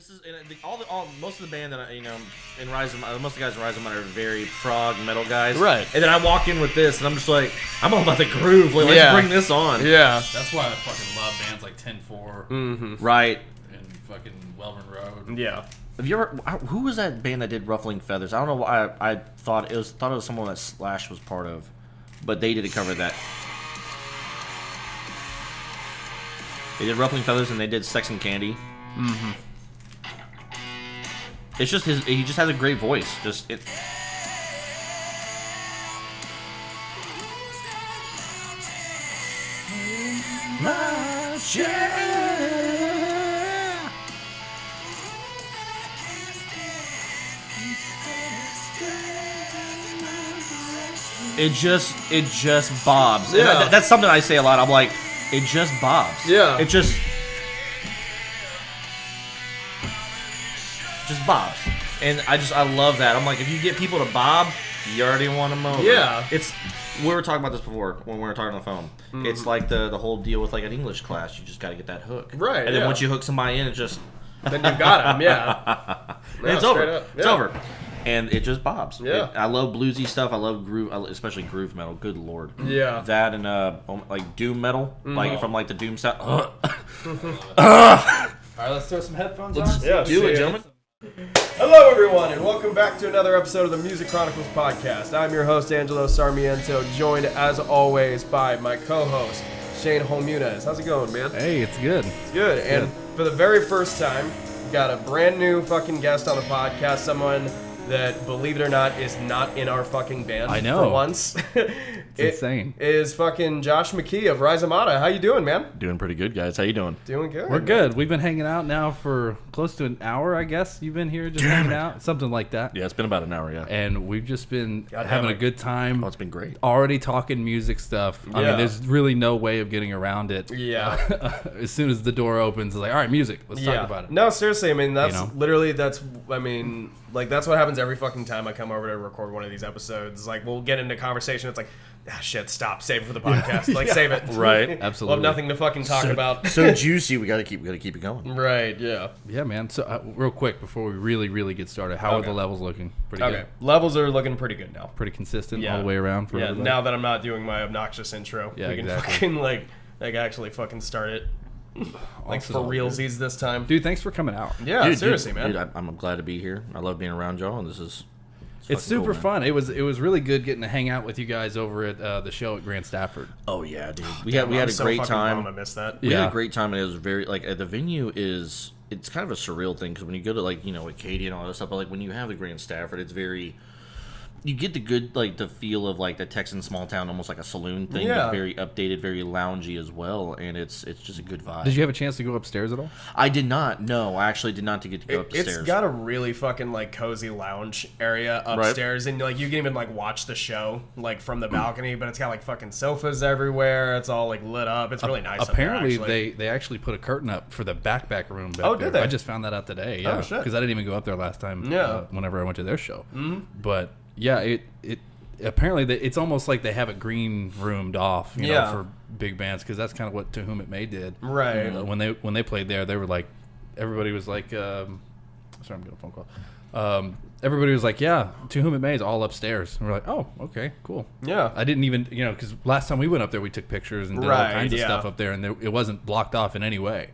this is most of the band that in Rhizomata, most of the guys in Rhizomata are very prog metal guys, right? And then I walk in with this, and I'm just like, I'm all about the groove. Like, let's bring this on. Yeah, that's why I fucking love bands like 10-4, right? And fucking Welborn Road. Yeah. Have you ever? Who was that band that did Ruffling Feathers? I don't know why I thought it was someone that Slash was part of, but they did a cover of that. They did Ruffling Feathers and they did Sex and Candy. Mm-hmm. It's just he just has a great voice. It just bobs. Yeah. That's something I say a lot. I'm like, it just bobs. Yeah. It just bobs. And I love that. I'm like, if you get people to bob, you already won them over. Yeah. We were talking about this before when we were talking on the phone. Mm-hmm. It's like the whole deal with like an English class. You just got to get that hook. Right. And then once you hook somebody in, it just... then you've got them, yeah. It's over. It's over. And it just bobs. Yeah. I love bluesy stuff. I love groove, especially groove metal. Good lord. Yeah. That and like doom metal, like from like the doom sound. All right, let's throw some headphones on. Yeah, do it, gentlemen. Hello, everyone, and welcome back to another episode of the Music Chronicles podcast. I'm your host, Angelo Sarmiento, joined as always by my co-host, Shane Holmunez. How's it going, man? Hey, it's good. It's good. And for the very first time, we got a brand new fucking guest on the podcast, someone that, believe it or not, is not in our fucking band. I know. For once. It's insane. Is fucking Josh Mckee of Rhizomata. How you doing, man? Doing pretty good, guys. How you doing? Doing good. We're good. We've been hanging out now for close to an hour, I guess. You've been here just hanging out. Something like that. Yeah, it's been about an hour, yeah. And we've just been having a good time. Oh, it's been great. Already talking music stuff. I mean, there's really no way of getting around it. Yeah. As soon as the door opens, it's like, all right, music. Let's talk about it. No, seriously. I mean, that's literally, that's what happens every fucking time I come over to record one of these episodes. Like, we'll get into conversation. It's like, shit, stop. Save it for the podcast. Like, save it. Right. Absolutely. We'll have nothing to fucking talk about. So juicy. We gotta keep it going. Right, yeah. Yeah, man. So, real quick, before we really get started, how are the levels looking? Pretty good? Levels are looking pretty good now. Pretty consistent all the way around for everybody? Now that I'm not doing my obnoxious intro, we can fucking, like actually fucking start it. Like, awesome. for realsies this time. Dude, thanks for coming out. Yeah, seriously, man. Dude, I'm glad to be here. I love being around y'all, and it's super fun. It was really good getting to hang out with you guys over at the show at Grand Stafford. Oh yeah, dude. We had a great time. I missed that. We had a great time, and it was very the venue is kind of a surreal thing because when you go to Acadia and all that stuff, but like when you have the Grand Stafford, it's very. You get the good, the feel of, the Texan small town, almost like a saloon thing, but very updated, very loungy as well, and it's just a good vibe. Did you have a chance to go upstairs at all? I did not. No, I actually did not get to go upstairs. It's got a really fucking, cozy lounge area upstairs, and, you can even, watch the show, from the balcony, but it's got, fucking sofas everywhere. It's all, lit up. It's really nice Apparently, up there, they actually put a curtain up for the back room back there. Oh, did they? I just found that out today, yeah. Oh, shit. Because I didn't even go up there last time whenever I went to their show. Mm-hmm. But... yeah, it apparently it's almost like they have it green roomed off, you know, for big bands because that's kind of what To Whom It May did. Right. When they played there, they were like, everybody was like, sorry, I'm getting a phone call. Everybody was like, yeah, To Whom It May is all upstairs, and we're like, oh, okay, cool. Yeah. I didn't even, because last time we went up there, we took pictures and did all kinds of stuff up there, and it wasn't blocked off in any way.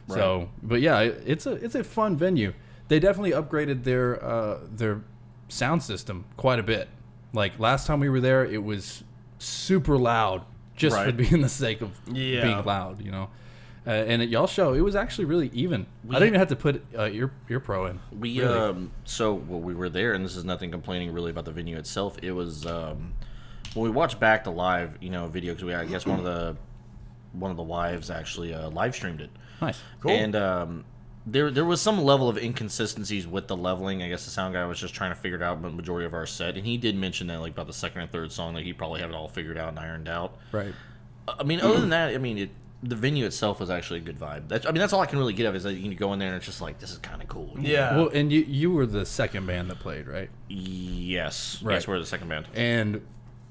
Right. So, but yeah, it's a fun venue. They definitely upgraded their sound system quite a bit. Like last time we were there, it was super loud just for being the sake of being loud, and at y'all's show, it was actually really even. I didn't even have to put ear pro in. We we were there, and this is nothing complaining really about the venue itself. It was when we watched back the live video because I guess one of the wives actually live streamed it. Nice, cool, and. There was some level of inconsistencies with the leveling. I guess the sound guy was just trying to figure it out the majority of our set, and he did mention that about the second and third song that he probably had it all figured out and ironed out. Right. I mean, other than that, the venue itself was actually a good vibe. That's all I can really get of is that you can go in there and it's just like, this is kind of cool. Yeah. Well, and you were the second band that played, right? Yes. Right. Yes, we're the second band. And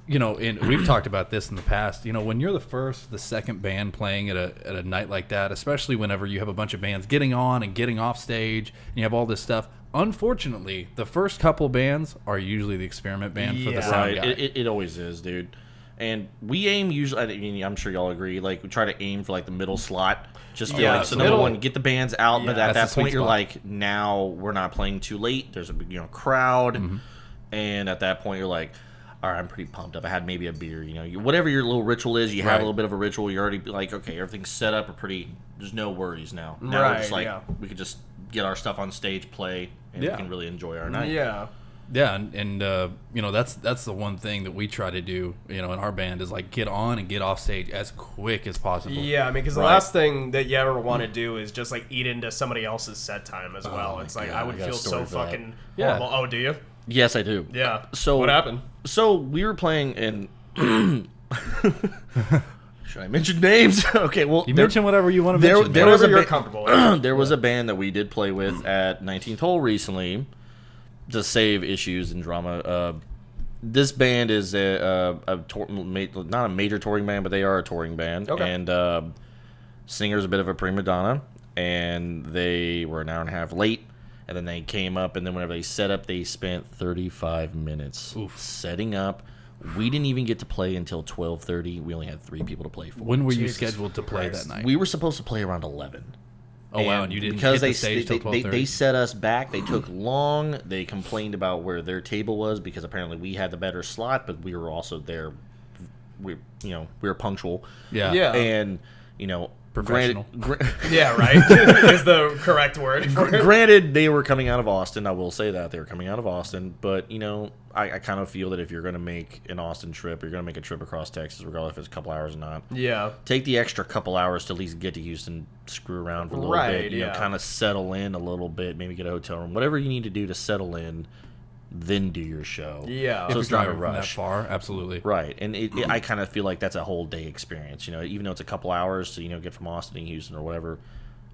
and we've talked about this in the past. When you're the second band playing at a night like that, especially whenever you have a bunch of bands getting on and getting off stage, and you have all this stuff. Unfortunately, the first couple bands are usually the experiment band for the sound guy. It always is, dude. And we aim usually. I mean, I'm sure y'all agree. Like we try to aim for like the middle slot. Just feel like so number one, get the bands out. But at that point, you're like, now we're not playing too late. There's a crowd, and at that point, you're like, all right, I'm pretty pumped up. I had maybe a beer, whatever your little ritual is. You have a little bit of a ritual. You're already like, okay, everything's set up. There's no worries now. Now we're just like, we could just get our stuff on stage, play, and we can really enjoy our night. Yeah, and that's the one thing that we try to do, in our band is like get on and get off stage as quick as possible. Yeah, I mean, because the last thing that you ever want to do is just like eat into somebody else's set time as well. It's like I would feel so fucking horrible. Oh, do you? Yes, I do. Yeah. So what happened? So we were playing in. Should I mention names? Okay, well, you mention whatever you want to mention. There was you're comfortable with. There was a band that we did play with at 19th Hole recently. To save issues and drama, this band is not a major touring band, but they are a touring band. Okay. And singer's a bit of a prima donna, and they were an hour and a half late. And then they came up, and then whenever they set up, they spent 35 minutes setting up. We didn't even get to play until 12:30. We only had 3 people to play for. When were you scheduled to play that night? We were supposed to play around 11. Oh, wow, and you didn't because hit the stage till 12:30? They set us back. They took long. They complained about where their table was because apparently we had the better slot, but we were also there. We were punctual. Yeah. And, professional. Yeah, right. Is the correct word. Granted, they were coming out of Austin. I will say that. They were coming out of Austin. But, I kind of feel that if you're going to make an Austin trip, you're going to make a trip across Texas, regardless if it's a couple hours or not. Yeah. Take the extra couple hours to at least get to Houston, screw around for a little bit. Kind of settle in a little bit, maybe get a hotel room. Whatever you need to do to settle in, then do your show. Yeah. So if it's you're not a driving from that rush. far, absolutely. Right. And I kind of feel like that's a whole day experience. Even though it's a couple hours to, get from Austin to Houston or whatever,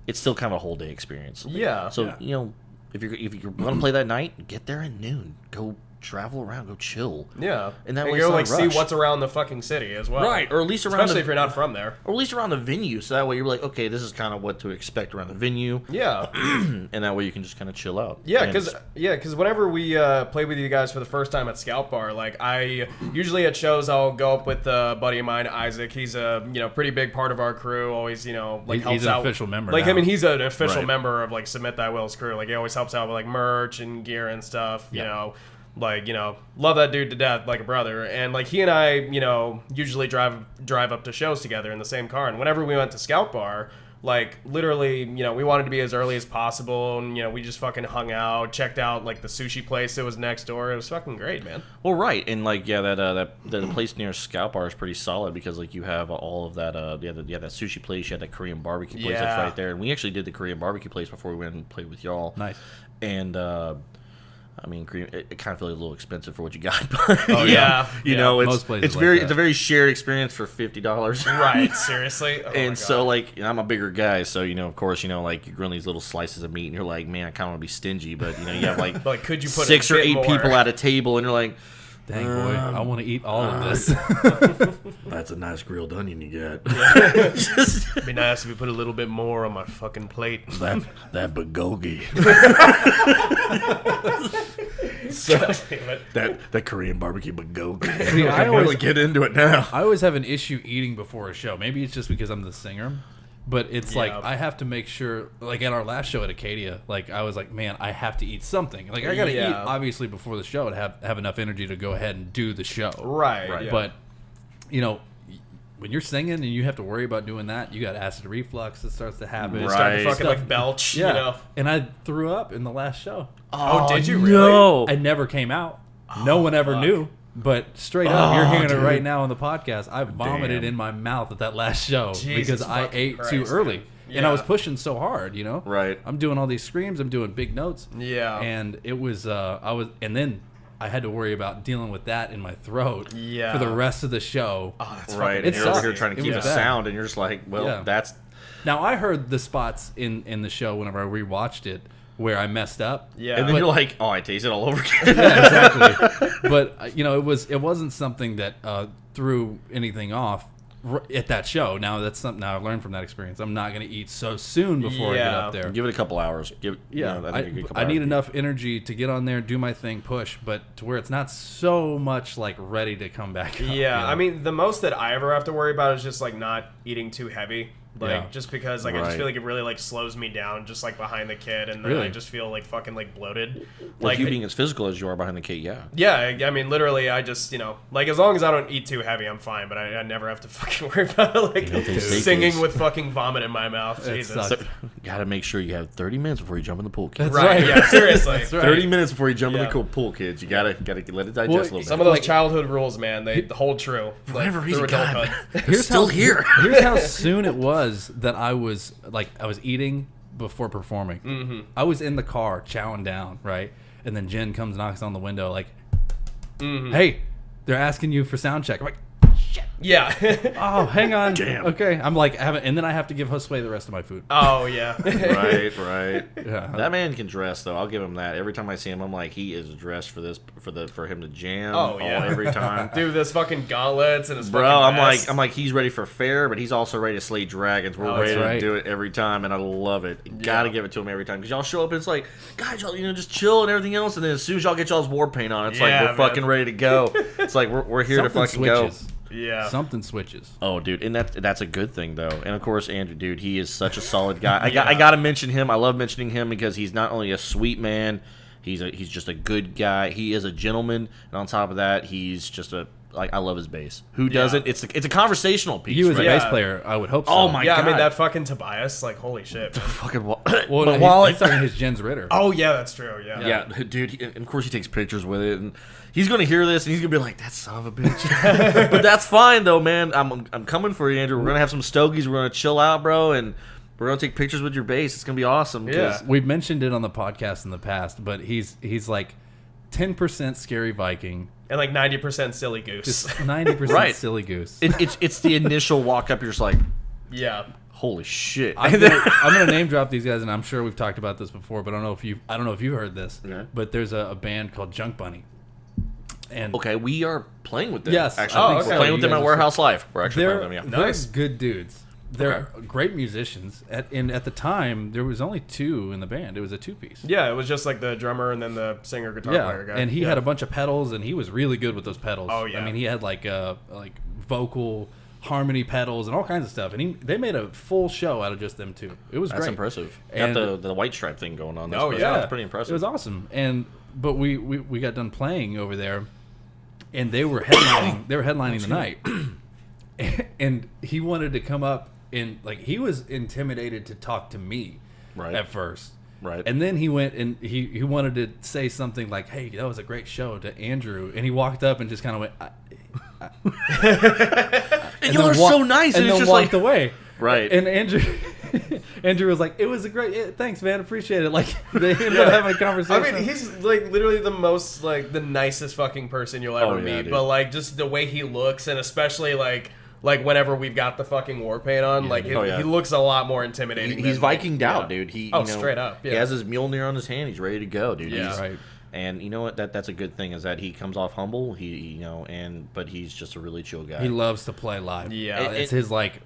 it's still kind of a whole day experience. Yeah. So, if you're going to play that night, get there at noon. Go travel around, go chill. Yeah. And that way you it's go not like a rush. see what's around the fucking city as well. Right. Or at least around especially if you're not from there. Or at least around the venue. So that way you're like, okay, this is kind of what to expect around the venue. Yeah. And that way you can just kind of chill out. Yeah, because whenever we play with you guys for the first time at Scout Bar, like I usually at shows I'll go up with a buddy of mine, Isaac. He's a pretty big part of our crew. Always like helps he's out. An official member. Like now. I mean, he's an official member of like Submit Thy Will's crew. Like he always helps out with like merch and gear and stuff. Yeah. Love that dude to death, like a brother. And like he and I, usually drive up to shows together in the same car. And whenever we went to Scout Bar, like literally, we wanted to be as early as possible, and we just fucking hung out, checked out like the sushi place that was next door. It was fucking great, man. Well, right, and like that place near Scout Bar is pretty solid because like you have all of that that sushi place, you had that Korean barbecue place that's right there, and we actually did the Korean barbecue place before we went and played with y'all. Nice. And I mean, it kind of feels a little expensive for what you got, but it's a very shared experience for $50. Right, seriously. Oh and so like I'm a bigger guy, so of course like you're grilling these little slices of meat, and you're like, man, I kind of want to be stingy, but you have like like could you put 6 or 8 people at a table, and you're like, dang boy, I want to eat all of this. That's a nice grilled onion you got. It'd be nice if you put a little bit more on my fucking plate. That bulgogi. that Korean barbecue bulgogi. See, I always get into it now. I always have an issue eating before a show. Maybe it's just because I'm the singer. But it's like I have to make sure, like at our last show at Acadia, like I was like, man, I have to eat something. Like I gotta eat obviously before the show to have enough energy to go ahead and do the show. Right. Yeah. But when you're singing and you have to worry about doing that, you got acid reflux that starts to happen. Right. Start to fucking like belch. Yeah. And I threw up in the last show. Oh, did you really? No. I never came out. No one ever knew. But straight up, you're hearing it right now on the podcast. I vomited in my mouth at that last show because I ate too early. Yeah. And I was pushing so hard, Right. I'm doing all these screams. I'm doing big notes. Yeah. And it was, and then I had to worry about dealing with that in my throat for the rest of the show. Oh, that's right. fucking And you're over here trying to keep the sound, and you're just like, well, that's Now I heard the spots in the show whenever I rewatched it where I messed up. Yeah. And then But- you're like, oh, I taste it all over again. Yeah, exactly. But it wasn't something that threw anything off at that show. Now that's something I've learned from that experience. I'm not going to eat so soon before I get up there. Give it a couple hours. I need enough energy to get on there, do my thing, push, but to where it's not so much like ready to come back up. Yeah, I mean, the most that I ever have to worry about is just like not eating too heavy. Like, Yeah. just because, like, I just feel like it really, like, slows me down just, like, behind the kid, and then Really? I just feel, like, fucking, like, bloated. Like you being as physical as you are behind the kid, yeah. Yeah, I mean, literally, I just, like, as long as I don't eat too heavy, I'm fine, but I never have to fucking worry about, like, singing with fucking vomit in my mouth. Jesus. sucks. So, gotta make sure you have 30 minutes before you jump in the pool, kids. Right, yeah, seriously. That's right. 30 minutes before you jump in Yeah. the pool, kids. You gotta let it digest a little bit. Some of those childhood rules, man, they hold true. For whatever like, reason, through God, adulthood. it's still here. Here's how soon it was that I was eating before performing. Mm-hmm. I was in the car chowing down, right? And then Jen comes and knocks on the window like, hey, they're asking you for sound check. I'm like, Yeah. oh, hang on. Damn. Okay. I'm like, and then I have to give Josue the rest of my food. Oh, yeah. Right. Yeah. That man can dress though. I'll give him that. Every time I see him, I'm like, he is dressed for this, for him to jam. Oh, yeah. Every time. Dude, this fucking gauntlets and his Bro, fucking vest. I'm like, he's ready for fair, but he's also ready to slay dragons. We're Oh, ready that's right. to do it every time, and I love it. Gotta give it to him every time because y'all show up and it's like, guys, y'all, just chill and everything else, and then as soon as y'all get y'all's war paint on, it's like Yeah, we're man. fucking ready to go. It's like we're here to Something fucking go. switches. Yeah. Something switches. Oh, dude, and that's a good thing though. And of course, Andrew, dude, he is such a solid guy. I got to mention him. I love mentioning him because he's not only a sweet man, he's just a good guy. He is a gentleman, and on top of that, he's just I love his bass. Who doesn't? It's a conversational piece. He was right? a bass player. I would hope so. Oh my Yeah, I mean, God. that fucking Tobias, like, holy shit. man. fucking Well, but no, while he's talking his Jens Ritter. Oh, yeah, that's true. Yeah. yeah, dude, and of course he takes pictures with it, and he's gonna hear this and he's gonna be like, that son of a bitch. But that's fine though, man. I'm coming for you, Andrew. We're gonna have some stogies. We're gonna chill out, bro, and we're gonna take pictures with your bass. It's gonna be awesome. 'cause- Yeah. We've mentioned it on the podcast in the past, but he's like 10% scary Viking, And, like, 90% silly goose. just 90% Right. silly goose. it's the initial walk up. You're just like, Yeah. holy shit. I'm gonna name drop these guys, and I'm sure we've talked about this before, but I don't know if you've heard this. Okay. But there's a band called Junk Bunny, and Okay, we are playing with them. Yes, actually, I think we're so. playing You with them guys at are- Warehouse Live. We're actually they're playing with them. Yeah. they're Nice. good dudes. They're Okay. great musicians. At the time, there was only two in the band. It was a two-piece. Yeah, it was just, like, the drummer and then the singer guitar player guy. and he Yeah. had a bunch of pedals, and he was really good with those pedals. Oh, yeah. I mean, he had like vocal harmony pedals and all kinds of stuff, and they made a full show out of just them two. It was That's great. impressive. And- Got the white stripe thing going on. That's Oh, impressive. yeah. That's pretty impressive. It was awesome. But we got done playing over there, and they were headlining. They were headlining the night, and he wanted to come up and like he was intimidated to talk to me Right. at first. Right. And then he went and he wanted to say something like, "Hey, that was a great show," to Andrew, and he walked up and just kind of went, and y'all are so nice, and, and it's then just walked like away. Right. And Andrew was like, "It was a great, thanks, man, appreciate it." Like they ended up having a conversation. I mean, he's like literally the most like the nicest fucking person you'll ever Oh, yeah, meet. dude. But like just the way he looks, and especially like whenever we've got the fucking war paint on, like Oh, yeah. he looks a lot more intimidating. he's than, Vikinged out, yeah. dude. He Oh, you know, straight up, He yeah. has his Mjolnir on his hand. He's ready to go, dude. Yeah. He's- Right. And you know what? That's a good thing is that he comes off humble. But he's just a really chill guy. He loves to play live. Yeah. It's his like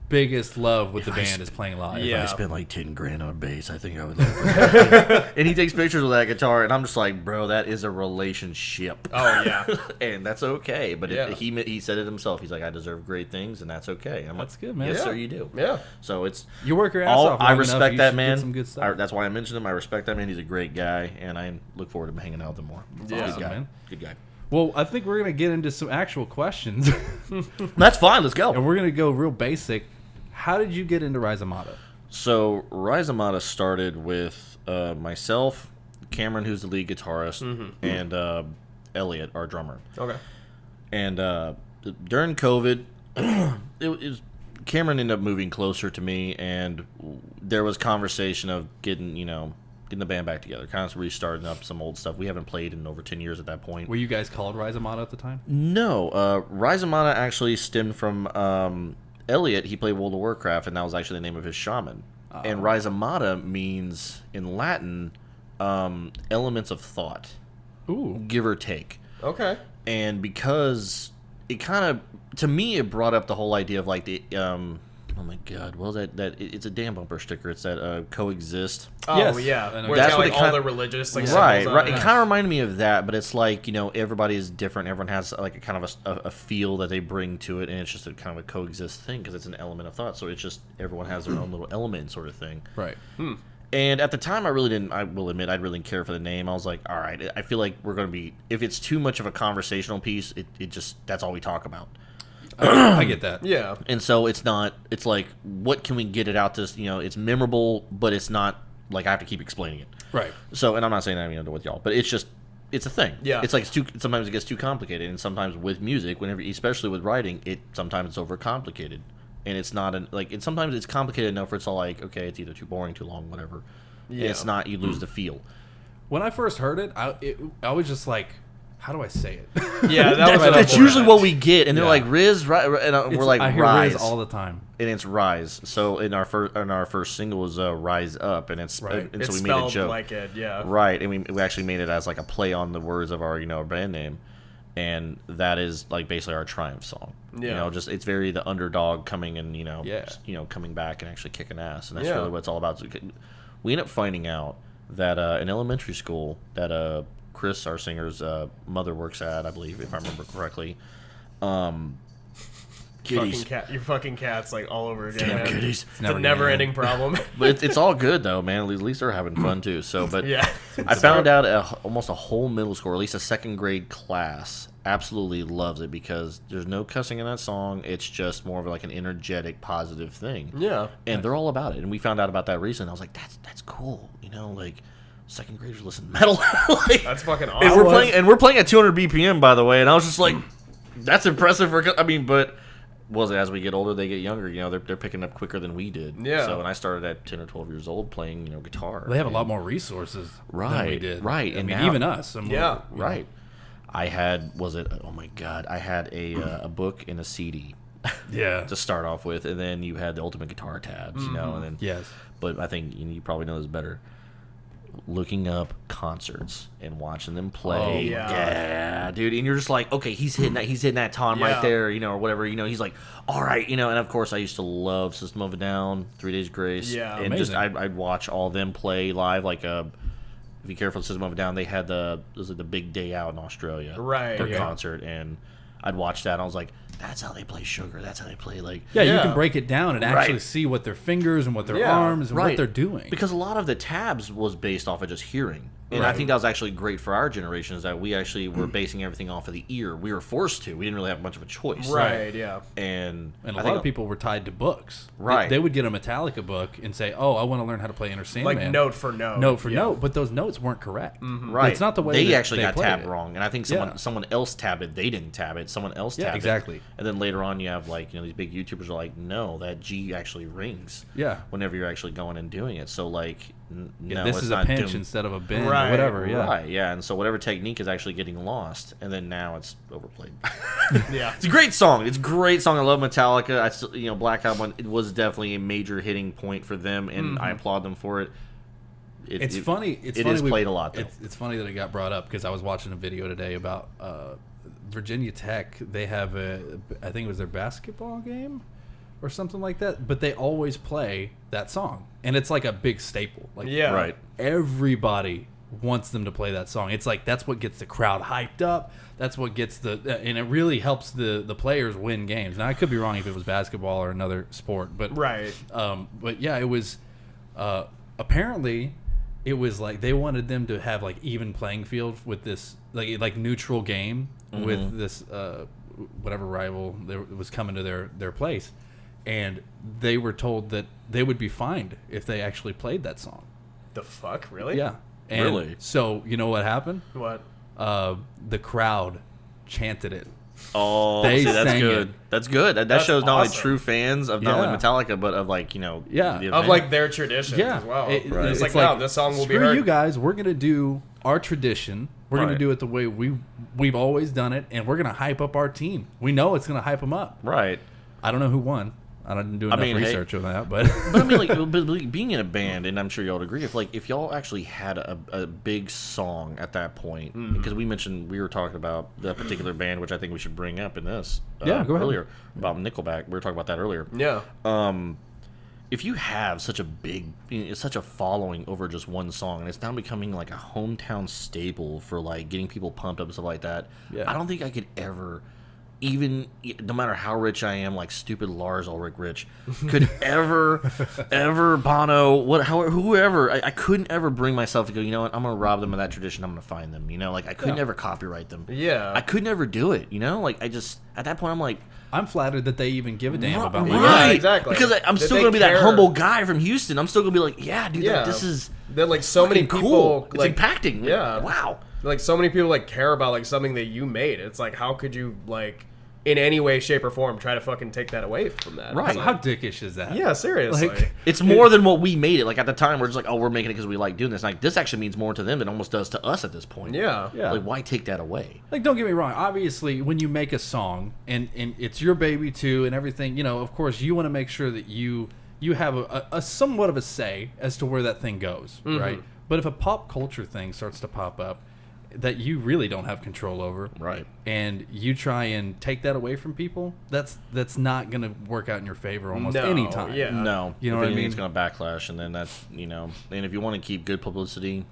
biggest love with the I band sp- is playing live. Yeah. If I spent like 10 grand on bass, I think I would. Like and he takes pictures with that guitar, and I'm just like, bro, that is a relationship. Oh yeah. And that's okay. But Yeah. he said it himself. He's like, I deserve great things, and that's okay. And I'm That's like, good, man. Yes, Yeah. sir, you do. Yeah. So it's You work your ass all. off. I long enough, respect you that should man. get some good stuff. That's why I mentioned him. I respect that man. He's a great guy, and I look forward to hanging out with him more. Yeah. Good Awesome, guy. man. Good guy. Well, I think we're gonna get into some actual questions, That's fine. Let's go. and we're gonna go real basic. How did you get into Rhizomata? So Rhizomata started with myself, Cameron, who's the lead guitarist, and Elliot, our drummer. Okay. And during COVID, it was Cameron ended up moving closer to me, and there was conversation of getting the band back together, kind of restarting up some old stuff. We haven't played in over 10 years at that point. Were you guys called Rhizomata at the time? No, Rhizomata actually stemmed from Elliot, he played World of Warcraft, and that was actually the name of his shaman. And Rhizomata means, in Latin, elements of thought. Ooh. Give or take. Okay. And because it kind of, to me, it brought up the whole idea of like the, oh my god, what was it's a damn bumper sticker. It's that coexist. Oh, Yes. yeah. Where That's it's got, what like, it kinda, all the religious, like, right, symbols on right. it. It kind of reminded me of that, but it's like, everybody is different. Everyone has like a kind of a feel that they bring to it, and it's just a kind of a coexist thing because it's an element of thought. So it's just everyone has their own little element sort of thing. Right. And at the time, I really didn't. I will admit, I really didn't care for the name. I was like, all right, I feel like we're going to be. If it's too much of a conversational piece, it just that's all we talk about. I get that. Yeah. And so it's not. It's like, what can we get it out to? It's memorable, but it's not like I have to keep explaining it. Right. So, and I'm not saying that with y'all, but it's just. It's a thing. Yeah. It's like sometimes it gets too complicated, and sometimes with music, especially with writing, sometimes it's overcomplicated. And it's not sometimes it's complicated enough where it's all like, okay, it's either too boring, too long, whatever. Yeah. And it's not, you lose the feel. When I first heard it, I was just like, how do I say it? Yeah, that's usually what we get, and they're Yeah. like Riz, right? And we're like I hear Rise Riz all the time, and it's Rise. So in our first single was Rise Up, and it's Right. and It's so we made a spelled joke, like it, yeah. right? And we actually made it as like a play on the words of our brand name. And that is like basically our triumph song. Yeah. Just it's very the underdog coming and Yeah. coming back and actually kicking ass, and that's Yeah. really what it's all about. So we end up finding out that in elementary school that Chris, our singer's mother, works at, I believe, if I remember correctly. Kitties. Your fucking cat's like all over again. Damn man. kitties. It's a never-ending problem. But it's all good though, man. At least they're having fun too. So, but Yeah. I found out almost a whole middle school, or at least a second grade class, absolutely loves it because there's no cussing in that song. It's just more of like an energetic, positive thing. Yeah. And they're all about it. And we found out about that recently. I was like, that's cool. Like second graders listen to metal. Like, That's fucking awesome. and we're playing at 200 BPM, by the way. And I was just like, that's impressive but was it as we get older, they get younger. They're picking up quicker than we did. Yeah. So, and I started at 10 or 12 years old playing, guitar. they have a lot more resources than we Right, did. right. I And mean, now- even us. And Yeah. Right. I had, oh my God, I had a book and a CD Yeah. to start off with, and then you had the Ultimate Guitar tabs, and then Yes. But I think you probably know this better. Looking up concerts and watching them play, Oh, yeah. dude, and you're just like, okay, he's hitting that tom Yeah. right there, or whatever, he's like, all right, and of course I used to love System of a Down, 3 Days Grace, Yeah. and Amazing. just I'd watch all them play live, like if you care for System of a Down, they had the Big Day Out in Australia, Right, their yeah. concert, and I'd watch that, and I was like, that's how they play Sugar, that's how they play like. Yeah, you Yeah. can break it down and actually Right. see what their fingers and what their Yeah. arms and what they're doing. Because a lot of the tabs was based off of just hearing. And I Right. think that was actually great for our generation, is that we actually were basing everything off of the ear. We were forced to. We didn't really have much of a choice. Right, yeah. And And I a think lot of people were tied to books. Right. They would get a Metallica book and say, "Oh, I want to learn how to play Inner Sandman." Like note for note. note for Yeah. note, but those notes weren't correct. Right. It's not the way they that actually they got played tabbed it. wrong. And I think Yeah. someone else tabbed it. They didn't tab it. Someone else Yeah, tabbed exactly. it. And then later on you have like, these big YouTubers are like, no, that G actually rings. Yeah. Whenever you're actually going and doing it. So like, no, this it's is a not pinch doomed. instead of a bend Right, or whatever. Yeah. Right, yeah. And so whatever technique is actually getting lost, and then now it's overplayed. Yeah. It's a great song. It's a great song. I love Metallica. I still, Black Album. It was definitely a major hitting point for them, and I applaud them for it. It's funny. It's it funny is played a lot, though. It's funny that it got brought up because I was watching a video today about Virginia Tech. They have I think it was their basketball game or something like that, but they always play that song, and it's like a big staple. Like, Yeah. Right. everybody wants them to play that song. It's like that's what gets the crowd hyped up. That's what gets and it really helps the players win games. Now I could be wrong if it was basketball or another sport, but Right. but yeah, it was apparently it was like they wanted them to have like even playing field with this like neutral game with this whatever rival that was coming to their place, and they were told that they would be fined if they actually played that song. The fuck? Really? Yeah. And Really? So you know what happened? What? The crowd chanted it. Oh, They see, that's sang good. it. That's good. That That's shows not only awesome. true fans of not Yeah. only Metallica, but of like, Yeah. the Of event. like their traditions Yeah. as well. Right. It's like, no, this song will be screw heard. you guys. We're gonna do our tradition. We're gonna Right. do it the way we've always done it, and we're gonna hype up our team. We know it's gonna hype them up. Right. I don't know who won. I didn't do enough research on that, but but I mean, like being in a band, and I'm sure y'all would agree, if y'all actually had a big song at that point, because we were talking about that particular band, which I think we should bring up in this. Go ahead. Earlier about Nickelback, we were talking about that earlier. Yeah. If you have such a following over just one song, and it's now becoming like a hometown staple for like getting people pumped up and stuff like that, I don't think I could ever, even no matter how rich I am, like stupid Lars Ulrich rich, could ever Bono, whoever, I couldn't ever bring myself to go, you know what, I'm gonna rob them of that tradition, I'm gonna find them, you know, like I couldn't ever copyright them. Yeah. I could never do it, you know, like I just, at that point I'm like, I'm flattered that they even give a damn about me. Right, Yeah, exactly. Because I'm still going to be that humble guy from Houston. I'm still going to be like, yeah, dude, like, this is They're like so many people. Cool. Like, it's impacting. Yeah. Wow. Like so many people like care about like something that you made. It's like, how could you like in any way, shape, or form try to fucking take that away from that? Right. Like, How dickish is that? yeah, seriously. Like, it's more than what we made it. Like at the time, we're just like, oh, we're making it because we like doing this. Like this actually means more to them than it almost does to us at this point. yeah. Like why take that away? Like, don't get me wrong. Obviously, when you make a song and it's your baby too, and everything, you know, of course, you want to make sure that you have a somewhat of a say as to where that thing goes, right? But if a pop culture thing starts to pop up that you really don't have control over, Right. and you try and take that away from people, that's not going to work out in your favor almost any time. Yeah. No. You know if what I anything, mean? It's going to backlash, and then that's, you know, and if you want to keep good publicity,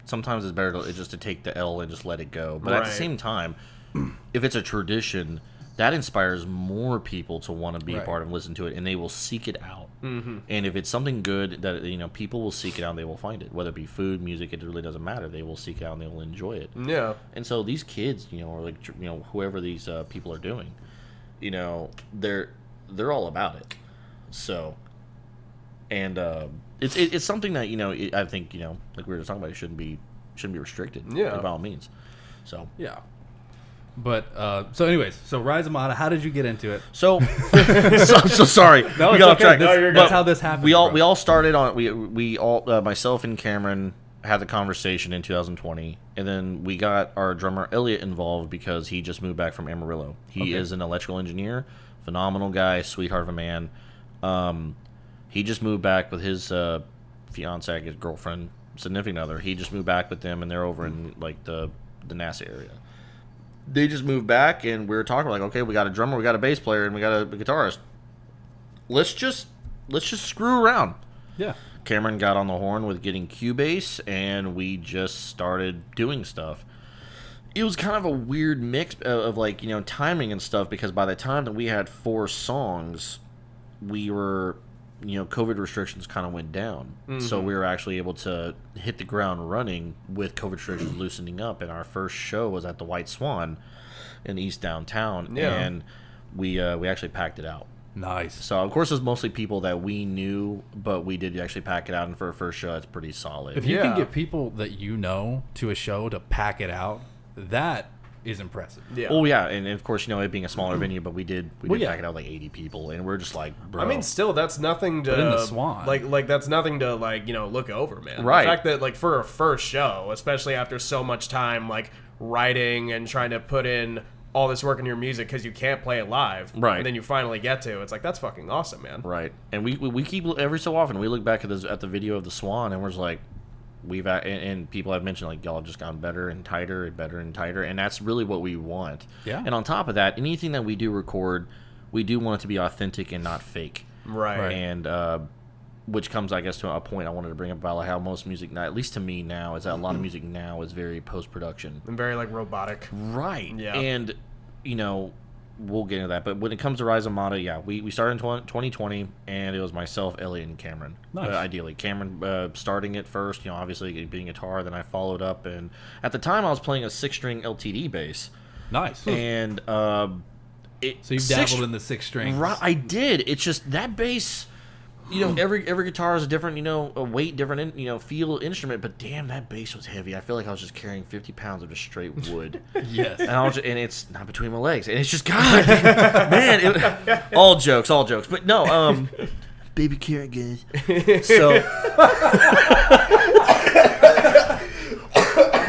sometimes it's better just to take the L and just let it go. But at the Right. same time, if it's a tradition, that inspires more people to want to be a Right. part of and listen to it, and they will seek it out. And if it's something good that, you know, people will seek it out and they will find it, whether it be food, music, it really doesn't matter. They will seek it out and they will enjoy it. Yeah. And so these kids, you know, or like, you know, whoever these people are doing, you know, they're all about it. So, and it's something that, you know, I think, you know, like we were just talking about, it shouldn't be restricted. Yeah. By all means. So Yeah. But so anyways, so Rhizomata, how did you get into it? So, I'm so sorry. No, we it's got off okay. track. That's how this happened. We bro. all started on we all myself and Cameron had the conversation in 2020, and then we got our drummer Elliot involved because he just moved back from Amarillo. He is an electrical engineer, phenomenal guy, sweetheart of a man. He just moved back with his fiance, his girlfriend, significant other. He just moved back with them, and they're over in like the NASA area. They just moved back, and we were talking like, okay, we got a drummer, we got a bass player, and we got a guitarist. Let's just screw around. Yeah. Cameron got on the horn with getting Cubase, and we just started doing stuff. It was kind of a weird mix of like, you know, timing and stuff, because by the time that we had 4 songs, we were, you know, COVID restrictions kind of went down. So we were actually able to hit the ground running with COVID restrictions loosening up. And our first show was at the White Swan in East Downtown. Yeah. And we actually packed it out. Nice. So, of course, it's mostly people that we knew, but we did actually pack it out. And for a first show, it's pretty solid. If you Yeah. can get people that you know to a show to pack it out, that is impressive. Yeah. Oh, yeah. And, of course, you know, it being a smaller venue, but we did yeah. pack it out like 80 people. And we're just like, bro. I mean, still, that's nothing to But in the Swan. like that's nothing to like, you know, look over, man. Right. The fact that like for a first show, especially after so much time like writing and trying to put in all this work in your music because you can't play it live, Right. And then you finally get to, it's like that's fucking awesome, man. Right, and we keep every so often we look back at the video of the Swan, and we're just like, and people have mentioned like y'all have just gotten better and tighter, and that's really what we want. Yeah. And on top of that, anything that we do record, we do want it to be authentic and not fake. Right. And which comes, I guess, to a point I wanted to bring up about like how most music now, at least to me now, is that a lot of music now is very post production. And very like robotic. Right. Yeah. And, you know, we'll get into that. But when it comes to Rhizomata, yeah, we started in 2020, and it was myself, Elliot, and Cameron. Nice. Ideally. Cameron starting it first, you know, obviously being guitar, then I followed up. And at the time, I was playing a 6-string LTD bass. Nice. And so you've dabbled in the 6 strings. Right, I did. It's just that bass... You know, every guitar is a different, you know, a weight, different, you know, feel instrument. But damn, that bass was heavy. I feel like I was just carrying 50 pounds of just straight wood. Yes. And it's not between my legs. And it's just, God, man, all jokes. But no, baby carrot guys. So,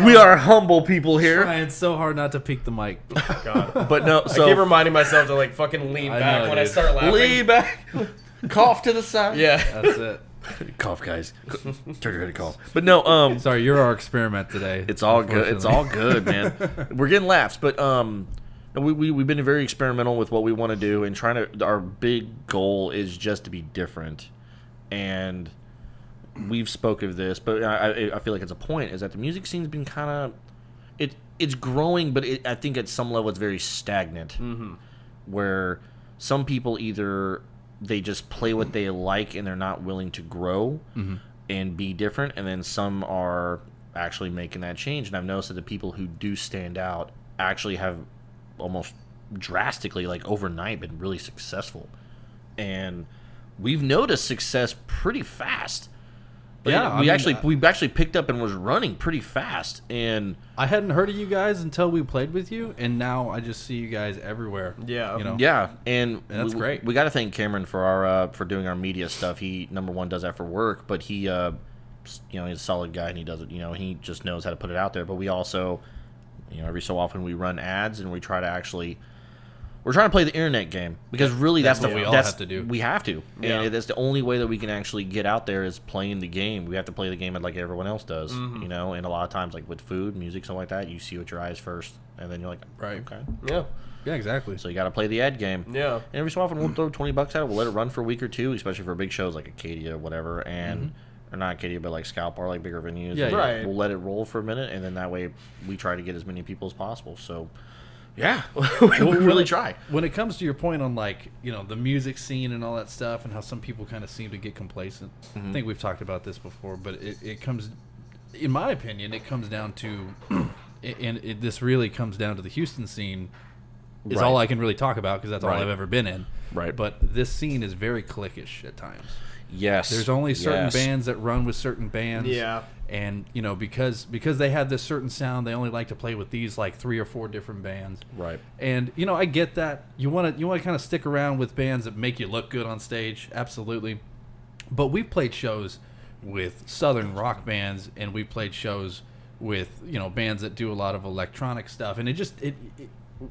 We are humble people here. Trying so hard not to peek the mic. God. But no, I keep reminding myself to like fucking lean I back know, when I dude. start laughing. lean back, cough to the side. Yeah. That's it. Cough, guys. Turn your head and cough. But no, Sorry, you're our experiment today. it's all good. It's all good, man. We're getting laughs, but we've been very experimental with what we want to do, and trying to. Our big goal is just to be different, and we've spoke of this, but I feel like it's a point is that the music scene's been kind of it's growing, but I think at some level it's very stagnant, where some people either they just play what they like and they're not willing to grow and be different, and then some are actually making that change. And I've noticed that the people who do stand out actually have almost drastically, like overnight, been really successful. And we've noticed success pretty fast. Yeah, we actually picked up and was running pretty fast. And I hadn't heard of you guys until we played with you, and now I just see you guys everywhere. Yeah. You know? yeah, and that's great. We got to thank Cameron for our for doing our media stuff. He number one does that for work, but he he's a solid guy and he does it. He just knows how to put it out there. But we also, every so often we run ads and we try to actually. We're trying to play the internet game because really that's what we all have to do. We have to. Yeah. And that's the only way that we can actually get out there is playing the game. We have to play the game like everyone else does, And a lot of times, like with food, music, something like that, you see with your eyes first, and then you're like, Right. okay. Yeah. Yeah, exactly. So you got to play the ad game. Yeah. And every so often we'll throw $20 at it. We'll let it run for a week or two, especially for big shows like Acadia or whatever, and or not Acadia, but like Scalp or like bigger venues. Yeah, And right. We'll let it roll for a minute, and then that way we try to get as many people as possible. So. Yeah, we really try. When it comes to your point on the music scene and all that stuff, and how some people kind of seem to get complacent, I think we've talked about this before, but it comes, in my opinion, it comes down to, this really comes down to the Houston scene. Is Right. all I can really talk about because that's all Right. I've ever been in. Right. But this scene is very cliquish at times. Yes. There's only certain Yes. bands that run with certain bands. Yeah. And because they have this certain sound, they only like to play with these like 3 or 4 different bands. Right. And I get that. You want to kind of stick around with bands that make you look good on stage, absolutely. But we've played shows with southern rock bands, and we played shows with bands that do a lot of electronic stuff, and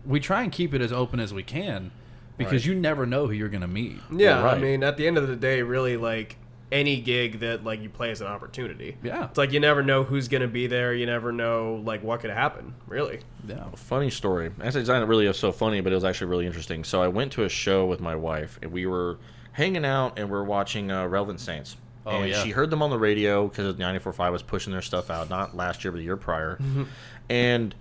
we try and keep it as open as we can because Right. you never know who you're going to meet. Yeah. Right. I mean, at the end of the day, really, like any gig that like you play is an opportunity. Yeah. It's like you never know who's gonna be there. You never know like what could happen. Really. Yeah. Funny story. Actually, it's not really so funny, but it was actually really interesting. So I went to a show with my wife, and we were hanging out, and we're watching Relevant Saints. Oh, and yeah. she heard them on the radio because 94.5 was pushing their stuff out, not last year, but the year prior. And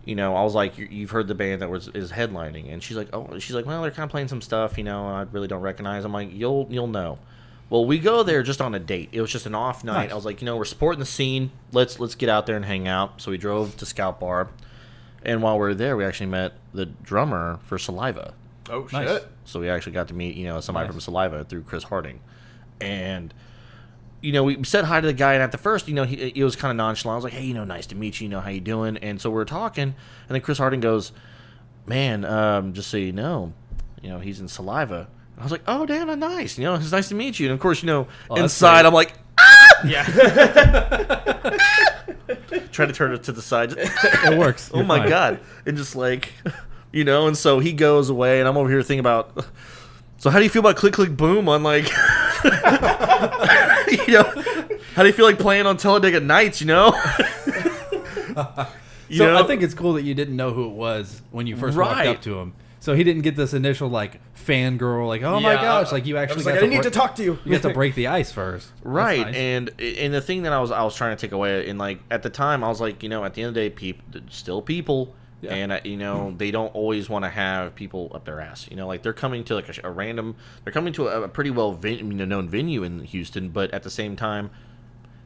I was like, "You've heard the band that is headlining," and she's like, "Oh," she's like, "Well, they're kind of playing some stuff, I really don't recognize." I'm like, "You'll know." Well, we go there just on a date. It was just an off night. Nice. I was like, we're supporting the scene. Let's get out there and hang out. So we drove to Scout Bar, and while we were there, we actually met the drummer for Saliva. Oh Nice. shit. So we actually got to meet somebody Nice. from Saliva through Chris Harding, and we said hi to the guy. And at the first, he was kind of nonchalant. I was like, "Hey, nice to meet you. How you doing?" And so we're talking, and then Chris Harding goes, "Man, just so you know, he's in Saliva." I was like, "Oh, damn, nice. It's nice to meet you." And of course, that's inside, great. I'm like, Yeah. trying to turn it to the side. It works. Oh You're my fine. God. And just like, and so he goes away, and I'm over here thinking about, so how do you feel about Click Click Boom on like, how do you feel like playing on Teledeg at nights, So I think it's cool that you didn't know who it was when you first walked Right. up to him. So he didn't get this initial like fangirl, like, "Oh my Yeah, gosh!" Like you I actually was got like, I to need to talk to you. You got to break the ice first, That's Right, nice. and the thing that I was trying to take away, and like at the time, I was like, at the end of the day, people still people, Yeah. and they don't always want to have people up their ass. Like they're coming to like a random, they're coming to a pretty well known venue in Houston, but at the same time,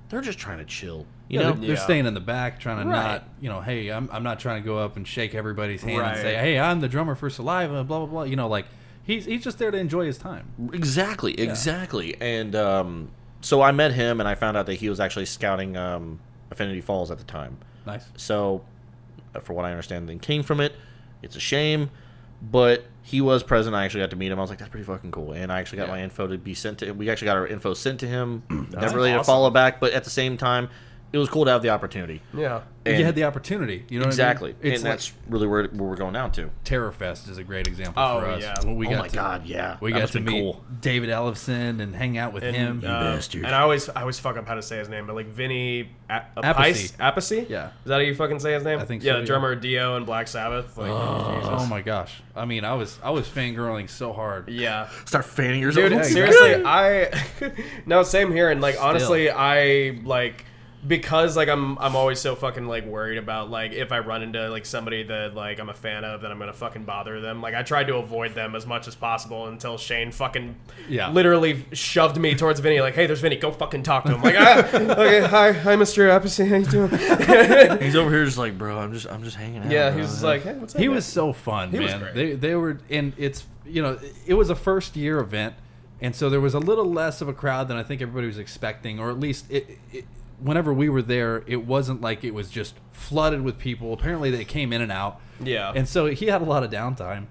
they're just trying to chill. They're Yeah. staying in the back, trying to Right. not, hey, I'm not trying to go up and shake everybody's hand Right. and say, "Hey, I'm the drummer for Saliva," blah blah blah. Like he's just there to enjoy his time. Exactly. And so I met him, and I found out that he was actually scouting Affinity Falls at the time. Nice. So, for what I understand, then came from it. It's a shame, but he was present. I actually got to meet him. I was like, that's pretty fucking cool. And I actually got my info to be sent to him. We actually got our info sent to him. Never really had to awesome. follow back, but at the same time, it was cool to have the opportunity. Yeah. you had the opportunity. You know exactly. what I mean? And that's really where we're going down to. Terror Fest is a great example Oh, for us. yeah. When we Oh got my God, yeah. We That got must've to been meet cool. David Ellefson and hang out with him. bastard. And I always fuck up how to say his name, but like Vinny Appice. Appice? Yeah. Is that how you fucking say his name? I think yeah, so, the yeah. drummer of Dio and Black Sabbath. Like, Oh Jesus. my gosh! I mean, I was fangirling so hard. Yeah. Start fanning yourself. Dude, Hey, seriously, no, same here. And like, honestly, I like, because like I'm always so fucking like worried about like if I run into like somebody that like I'm a fan of, that I'm gonna fucking bother them. Like I tried to avoid them as much as possible until Shane fucking literally shoved me towards Vinny. Like, hey, there's Vinny, go fucking talk to him. Like, okay, hi, Mr. Appice, how you doing? He's over here just like, bro, I'm just hanging out. Yeah, bro. he was just like, hey, what's up? He man? was so fun, He was man. great. They were, and it's it was a first year event, and so there was a little less of a crowd than I think everybody was expecting, or at least whenever we were there, it wasn't like it was just flooded with people. Apparently, they came in and out. Yeah. And so he had a lot of downtime,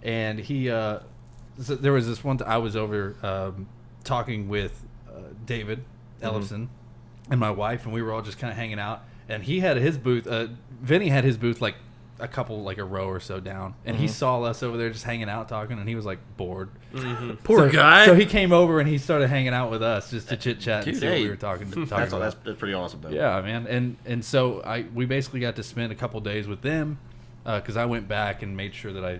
and so there was this one. I was over talking with David Ellefson and my wife, and we were all just kind of hanging out. And he had his booth. Vinny had his booth like a row or so down, and he saw us over there just hanging out talking, and he was like bored. Poor guy. So he came over and he started hanging out with us just to chit chat and Dude, see what hey, we were talking That's about. pretty awesome, though. Yeah, man, and so we basically got to spend a couple days with them because I went back and made sure that I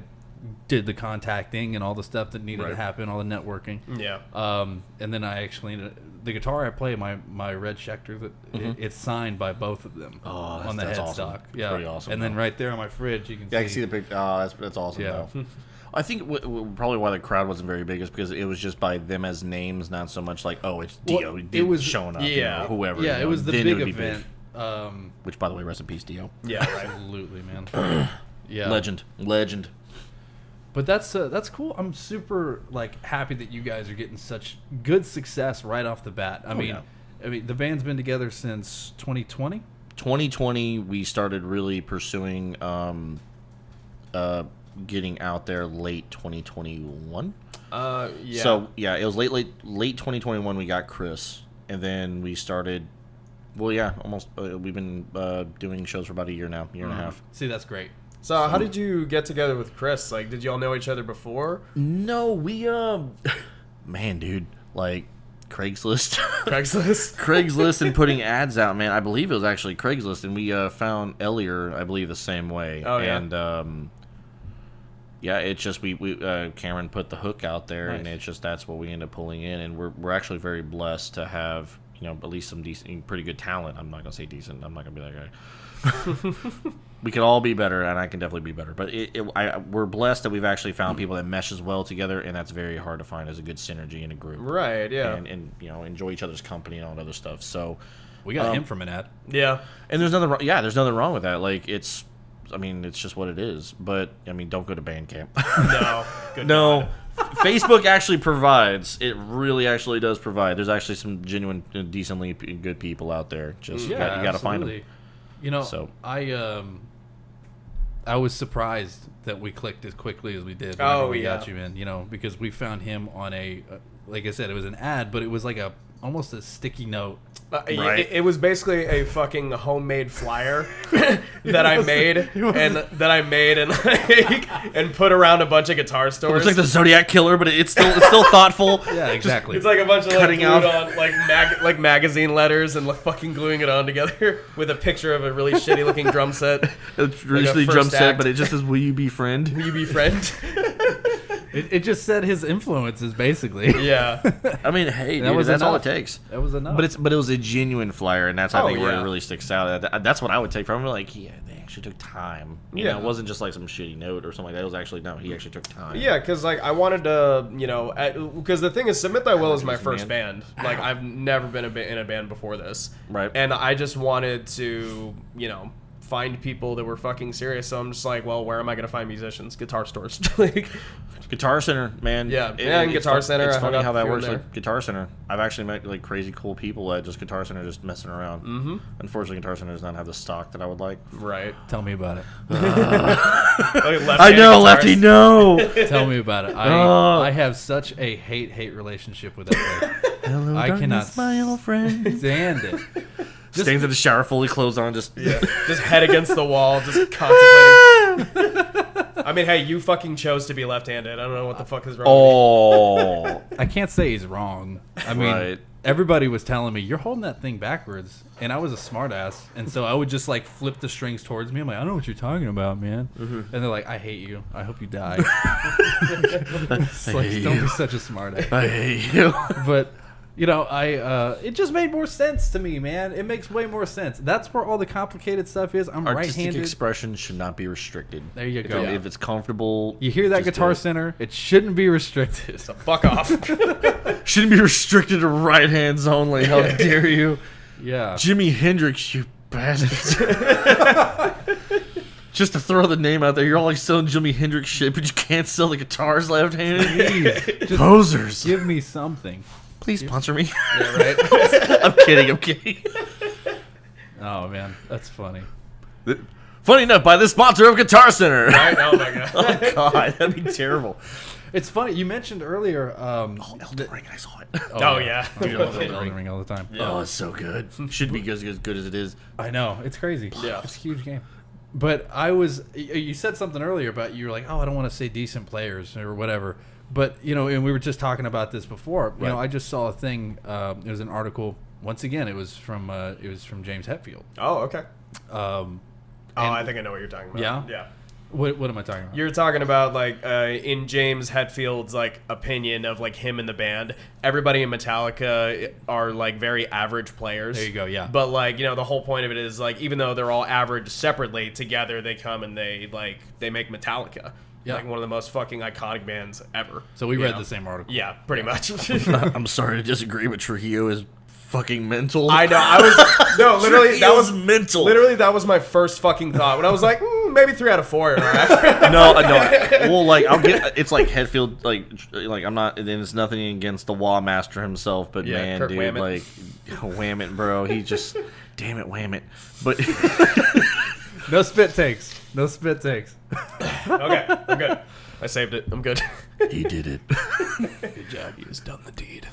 did the contacting and all the stuff that needed to happen, all the networking. Yeah. And then I actually the guitar I play, my Red Schecter, that it's signed by both of them on the that's headstock. awesome. Yeah, Pretty awesome, and then though. right there on my fridge, you can Yeah, I see. can see the picture. That's awesome, Yeah. though. I think probably why the crowd wasn't very big is because it was just by them as names, not so much like, oh, it's Dio. Well, It it was- showing up. yeah. Whoever. Yeah, you it know, was the then big would be event. Which, by the way, rest in peace, Dio. Yeah, right. Absolutely, man. Yeah, Legend. But that's cool. I'm super like happy that you guys are getting such good success right off the bat. I mean, the band's been together since 2020. 2020, we started really pursuing getting out there late 2021. Yeah. So yeah, it was late 2021 we got Chris, and then we started. Well, yeah, almost. We've been doing shows for about a year and a half. See, that's great. So how did you get together with Chris? Like, did y'all know each other before? No, we man, dude, like Craigslist, Craigslist? and putting ads out, man. I believe it was actually Craigslist, and we found Ellier, I believe, the same way. Oh, yeah. And yeah, it's just we Cameron put the hook out there, Nice. and it's just that's what we end up pulling in, and we're actually very blessed to have at least some decent, pretty good talent. I'm not gonna say decent. I'm not gonna be that guy. We could all be better, and I can definitely be better. But we're blessed that we've actually found people that meshes well together, and that's very hard to find as a good synergy in a group. Right, yeah. And enjoy each other's company and all that other stuff. So We got him from an ad. Yeah. and there's nothing wrong with that. Like it's just what it is. But I mean, don't go to Bandcamp. No. Good No. God. Facebook actually provides. It really actually does provide. There's actually some genuine, decently good people out there. Just you got to find them. absolutely. You know, So- I was surprised that we clicked as quickly as we did. Oh, we yeah. got you in. Because we found him on a, like I said, it was an ad, but it was like almost a sticky note. Right. It was basically a fucking homemade flyer that I made and put around a bunch of guitar It stores. looks like the Zodiac Killer, but it's still thoughtful. Yeah, exactly. It's like a bunch of Cutting glued out. on like magazine letters and fucking gluing it on together with a picture of a really shitty looking drum set. It's really first drum set, act. but it just says, "Will you be friend?" Will you be friend? It just said his influences, basically. Yeah. I mean, hey, That dude, was that's all it enough. takes. That was enough. But it was a genuine flyer, and that's I Oh, think where yeah. it really sticks out. That's what I would take from it. Like, yeah, they actually took time. Yeah. It wasn't just like some shitty note or something like that. It was actually he actually took time. Yeah, because I wanted to, because the thing is, Submit Thy Will is my Jeez, first man. band. Like I've never been in a band before this, Right. and I just wanted to, find people that were fucking serious. So I'm just like, well, where am I gonna find musicians? Guitar stores, like. Guitar Center, man. Yeah, and Guitar Center, It's I hung funny up how that here works and with Guitar Center. I've actually met like crazy cool people at just Guitar Center, just messing around. Mm-hmm. Unfortunately, Guitar Center does not have the stock that I would like. Right. Tell me about it. I know, Lefty. No. Tell me about it. I have such a hate relationship with that place. Hello, I cannot my old friend. stand it. Stands in the shower, fully clothes on, just just head against the wall, just contemplating. I mean, hey, you fucking chose to be left-handed. I don't know what the fuck is wrong with Oh, I can't say he's wrong. I mean, Right. everybody was telling me, you're holding that thing backwards. And I was a smartass. And so I would just like flip the strings towards me. I'm like, I don't know what you're talking about, man. And they're like, I hate you. I hope you die. It's like, hate don't you. be such a smartass. I hate you. But you know, it just made more sense to me, man. It makes way more sense. That's where all the complicated stuff is. I'm Artistic right-handed. expression should not be restricted. There you If go. if it's comfortable, You hear that just Guitar do it. Center? It shouldn't be restricted. So fuck off. Shouldn't be restricted to right hands only. How dare you, Yeah. Jimi Hendrix? You bastard! Just to throw the name out there, you're all like selling Jimi Hendrix shit, but you can't sell the guitars left-handed. Please, just Posers. give me something. Please sponsor me. Yeah, right. I'm kidding. I'm kidding. Oh man, that's funny. Funny enough, by the sponsor of Guitar Center. Right? Oh my god. Oh God, that'd be terrible. It's funny. You mentioned earlier. Elden Ring, I saw it. Oh, yeah. Dude, I love Elden Elden Ring all the time. Oh, it's so good. Should be as good as it is. I know, it's crazy. Yeah. It's a huge game. But you said something earlier about you were like, oh, I don't want to say decent players or whatever. But, you know, and we were just talking about this before. You know, I just saw a thing. It was an article. Once again, it was from James Hetfield. Oh, okay. Um, I think I know what you're talking about. Yeah? Yeah. what am I talking about? You're talking about like in James Hetfield's like opinion of like him and the band. Everybody in Metallica are like very average players. There you go, yeah. But like, you know, the whole point of it is like even though they're all average separately, together they come and they make Metallica. Yeah. Like one of the most fucking iconic bands ever. So we you read know? the same article. Yeah, pretty much. I'm sorry to disagree, but Trujillo is fucking mental. I know. I was no, literally that was mental. literally that was my first fucking thought when I was like maybe 3 out of 4. No. Well, like I'll get. It's like Hetfield. Like I'm not. And it's nothing against the Wah Master himself, but Yeah, man, Kirk dude, Whammett. like, wham it, bro. He just, damn it, wham it. But No spit takes. No spit takes. Okay, I'm good. I saved it. I'm good. he did it. Good job. He has done the deed.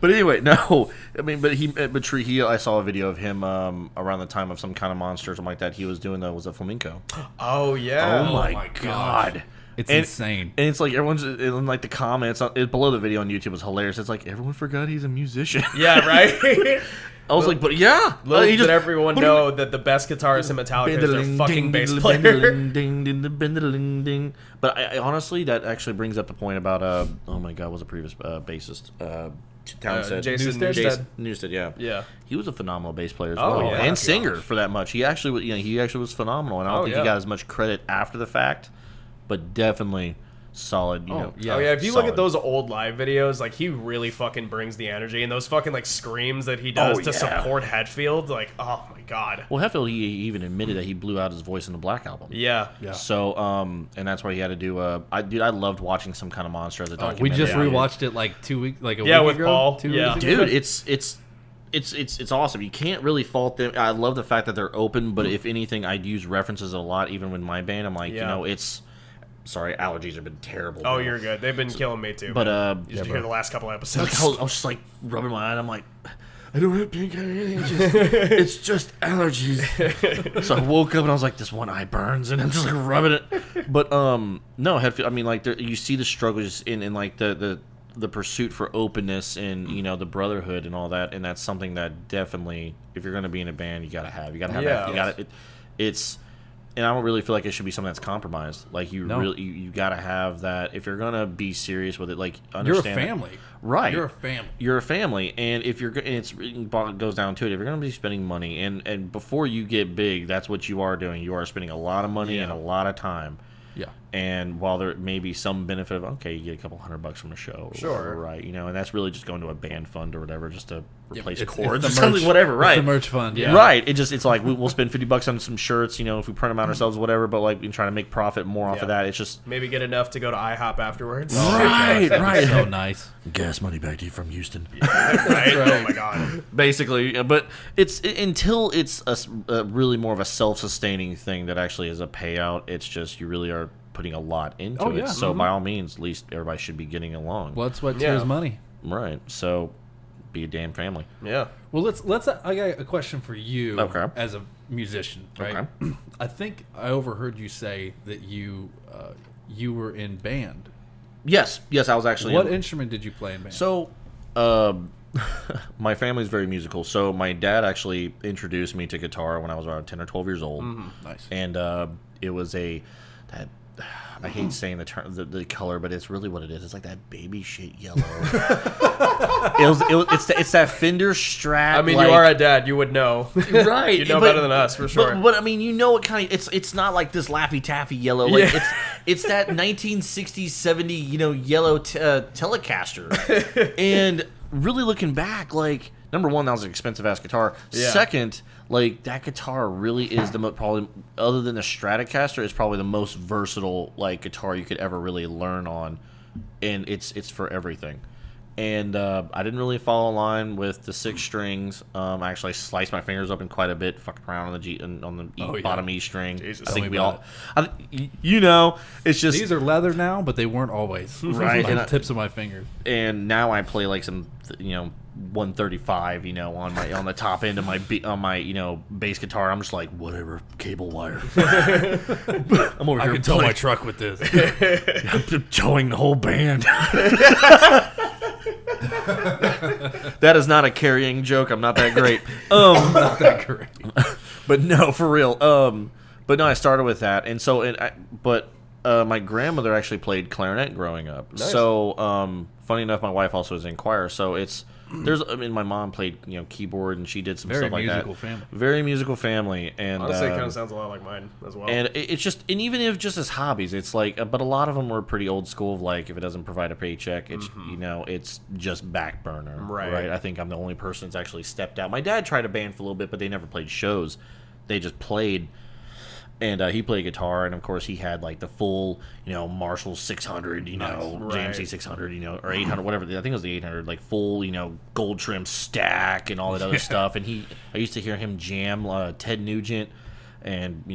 But anyway, no. I mean, but Trujillo. I saw a video of him around the time of some kind of monster or something like that. He was doing was a flamenco. Oh yeah. Oh my my gosh. god. It's And- insane. And it's like everyone's in like the comments below the video on YouTube was hilarious. It's like everyone forgot he's a musician. Yeah, right. I was like, but yeah, Little he did everyone know that the best guitarist in Metallica is their fucking bass player. But I honestly, that actually brings up a point about oh my god, what was the previous bassist Townsend, Jason Newsted. Newsted, yeah, Yeah. he was a phenomenal bass player as Oh, well, yeah. and singer for that much. He actually, he actually was phenomenal, and I don't Oh, think yeah. he got as much credit after the fact, but definitely solid. You know, yeah. Oh yeah, if you look solid. at those old live videos, like he really fucking brings the energy and those fucking like screams that he does Oh, to yeah. support Hetfield, like oh my god. Well, Hetfield, he even admitted that he blew out his voice in the Black Album. Yeah. Yeah. So, and that's why he had to do. I loved watching Some Kind of Monster as a We documentary. just Yeah. rewatched it like 2 weeks, like a Yeah, week with ago. Paul. 2 Yeah. weeks ago. Dude, it's awesome. You can't really fault them. I love the fact that they're open, but if anything, I'd use references a lot, even with my band. I'm like, Yeah. it's. Sorry, allergies have been terrible. Oh, bro. you're good. They've been killing me too. But man. You should hear the last couple episodes. I was just like rubbing my eye. And I'm like, I don't have pink eye. It's just allergies. So I woke up and I was like, this one eye burns, and I'm just like rubbing it. But no, Hetfield. I mean, like you see the struggles in like the pursuit for openness and the brotherhood and all that, and that's something that definitely, if you're gonna be in a band, you gotta have. Yeah. that. You gotta. It's. And I don't really feel like it should be something that's compromised. Like you you gotta have that if you're gonna be serious with it. Like You're a understand that- family. right? You're a family. You're a family, and if you're, and it goes down to it. If you're going to be spending money, and before you get big, that's what you are doing. You are spending a lot of money and a lot of time. Yeah. And while there may be some benefit of you get a couple $100 from a show, or Sure. whatever, right? And that's really just going to a band fund or whatever, just to replace It's chords the or something, merch- whatever, right? It's the merch fund. Yeah. Right. It's like we'll spend $50 on some shirts, if we print them out ourselves, whatever. But like we try to make profit more off Yeah. of that. It's just Maybe get enough to go to IHOP afterwards. right. So nice. Gas money back to you from Houston. Right? Oh my god. Basically, but it's until it's a really more of a self-sustaining thing that actually is a payout. It's just you really are putting a lot into Oh, it. yeah. So by all means, at least everybody should be getting along. Blood, sweat, Yeah. tears, money. Right. So be a damn family. Yeah. Well, let's. I got a question for you. Okay. As a musician, right? Okay. I think I overheard you say that you were in band. Yes, I was actually. What instrument did you play in band? So, my family's very musical. So my dad actually introduced me to guitar when I was around 10 or 12 years old. Nice. And it was I hate saying the term, the color, but it's really what it is. It's like that baby shit yellow. It's that Fender Strat. I mean, like, you are a dad. You would know. right? You know better than us for sure. But I mean, you know what kind of it's not like this Laffy Taffy yellow. Like it's that 1960s 70 yellow Telecaster. And really looking back, like number one, that was an expensive ass guitar. Yeah. Second, like that guitar really is probably other than the Stratocaster, is probably the most versatile like guitar you could ever really learn on, and it's for everything. And I didn't really fall in line with the 6 strings. I actually sliced my fingers open quite a bit, fucking around on the bottom E string. Jesus. I think we all, it's just these are leather now, but they weren't always. Right. On the tips of my fingers. And now I play like some 135 on the top end of my bass guitar. I'm just like, whatever, cable wire. I'm over here. I can tow my truck with this. I'm towing the whole band. That is not a carrying joke. I'm not that great. Not that great. But no, for real. But no, I started with that, and so my grandmother actually played clarinet growing up. Nice. So funny enough, my wife also was in choir. So my mom played keyboard, and she did some Very stuff like that. musical family. Very musical family, and Honestly, it kind of sounds a lot like mine as well. and it's just, and even if just as hobbies, it's like, but a lot of them were pretty old school. Of like, if it doesn't provide a paycheck, it's it's just back burner, Right. I think I'm the only person that's actually stepped out. My dad tried a band for a little bit, but they never played shows. They just played. And he played guitar, and of course he had like the full, Marshall 600, JMC 600, or 800, whatever. I think it was the 800, like full, gold trim stack and all that other stuff. And I used to hear him jam Ted Nugent, and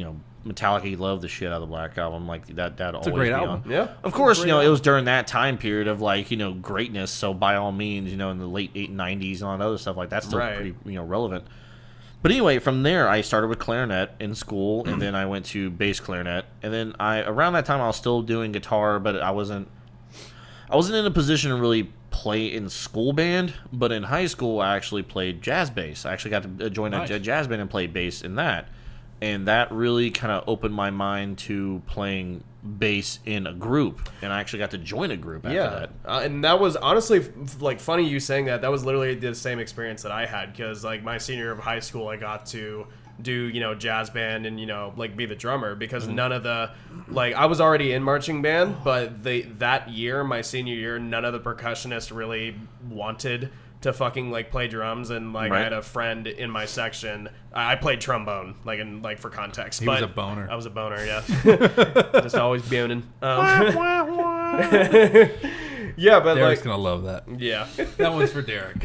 Metallica. He loved the shit out of the Black Album. Like that always a great be album. on. Yeah. Of course, it was during that time period of like greatness. So by all means, in the late 90s and all that other stuff, like that's still Right. pretty relevant. But anyway, from there, I started with clarinet in school, and then I went to bass clarinet, and then around that time I was still doing guitar, but I wasn't in a position to really play in school band. But in high school, I actually played jazz bass. I actually got to join a jazz band and play bass in that, and that really kind of opened my mind to playing bass in a group, and I actually got to join a group after that. And that was honestly like funny you saying that. That was literally the same experience that I had, because like my senior year of high school, I got to do jazz band and like be the drummer, because none of the I was already in marching band, but that year, my senior year, none of the percussionists really wanted to fucking play drums, and I had a friend in my section. I played trombone, for context. He was a boner. I was a boner, yeah. Just always boning. Yeah, but Derek's gonna love that. yeah. That one's for Derek.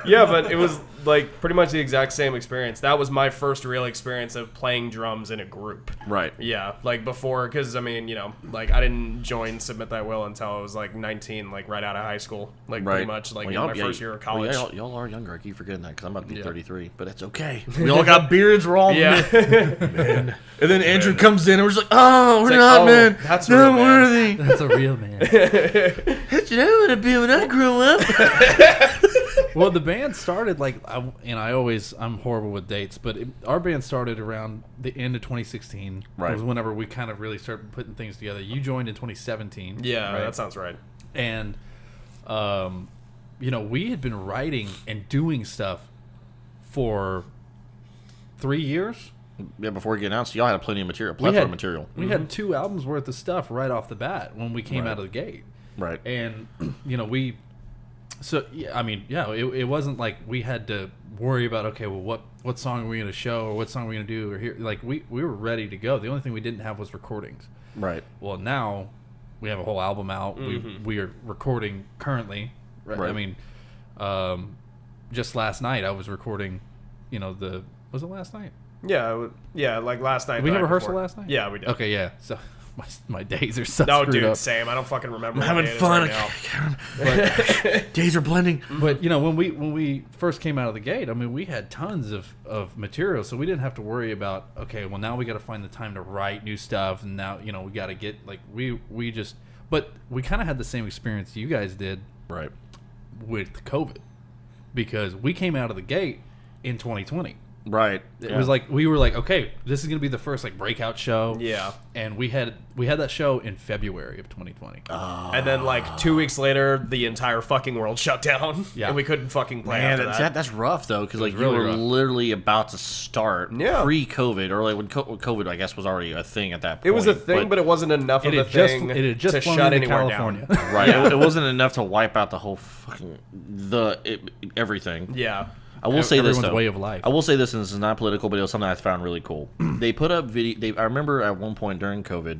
Yeah, but it was pretty much the exact same experience. That was my first real experience of playing drums in a group. Right. Yeah, before, because I mean, I didn't join Submit Thy Will until I was 19, right out of high school, pretty much in my first year of college. Well, y'all are younger. I keep forgetting that because I'm about to be 33, but that's okay. We all got beards. We're all man. And then Andrew comes in, and we're just like, oh, we're not, man. That's not real, worthy. That's a real man. That's what I want to be when I grow up. Well, the band started I'm horrible with dates, but our band started around the end of 2016. Right. It was whenever we kind of really started putting things together. You joined in 2017. Yeah, right? that sounds right. And, we had been writing and doing stuff for 3 years. Yeah, before it got announced, y'all had plenty of material, plethora of material. We had 2 albums worth of stuff right off the bat when we came out of the gate. Right. And, it wasn't like we had to worry about, okay, well, what song are we going to show, or what song are we going to do, or here. We were ready to go. The only thing we didn't have was recordings. Right. Well, now we have a whole album out. We are recording currently. Right. I mean, just last night I was recording, was it last night? Yeah, last night. Did we have rehearsal last night? Yeah, we did. Okay, yeah. So my days are so No, screwed dude, up. same. I don't fucking remember. I'm having what day it is fun. right now. Days are blending. But you know, when we first came out of the gate, I mean, we had tons of material, so we didn't have to worry about, okay, well, now we got to find the time to write new stuff, and now, you know, we got to get, like, we just, but we kind of had the same experience you guys did, Right. with COVID, because we came out of the gate in 2020. Right. It was like, we were like, okay, this is gonna be the first like breakout show. Yeah. And we had that show in February of 2020. And then, like, 2 weeks later, the entire fucking world shut down. Yeah. And we couldn't fucking play Man, after that. that's rough though, because like really you were rough. literally about to start Yeah. pre-COVID, or like when COVID, I guess, was already a thing at that point. It was a thing, but it wasn't enough of a thing it had just to flown shut into anywhere California. down. right. It wasn't enough to wipe out the whole fucking everything. Yeah. I will say this Everyone's though. way of life. I will say this, and this is not political, but it was something I found really cool. They put up video. I remember at one point during COVID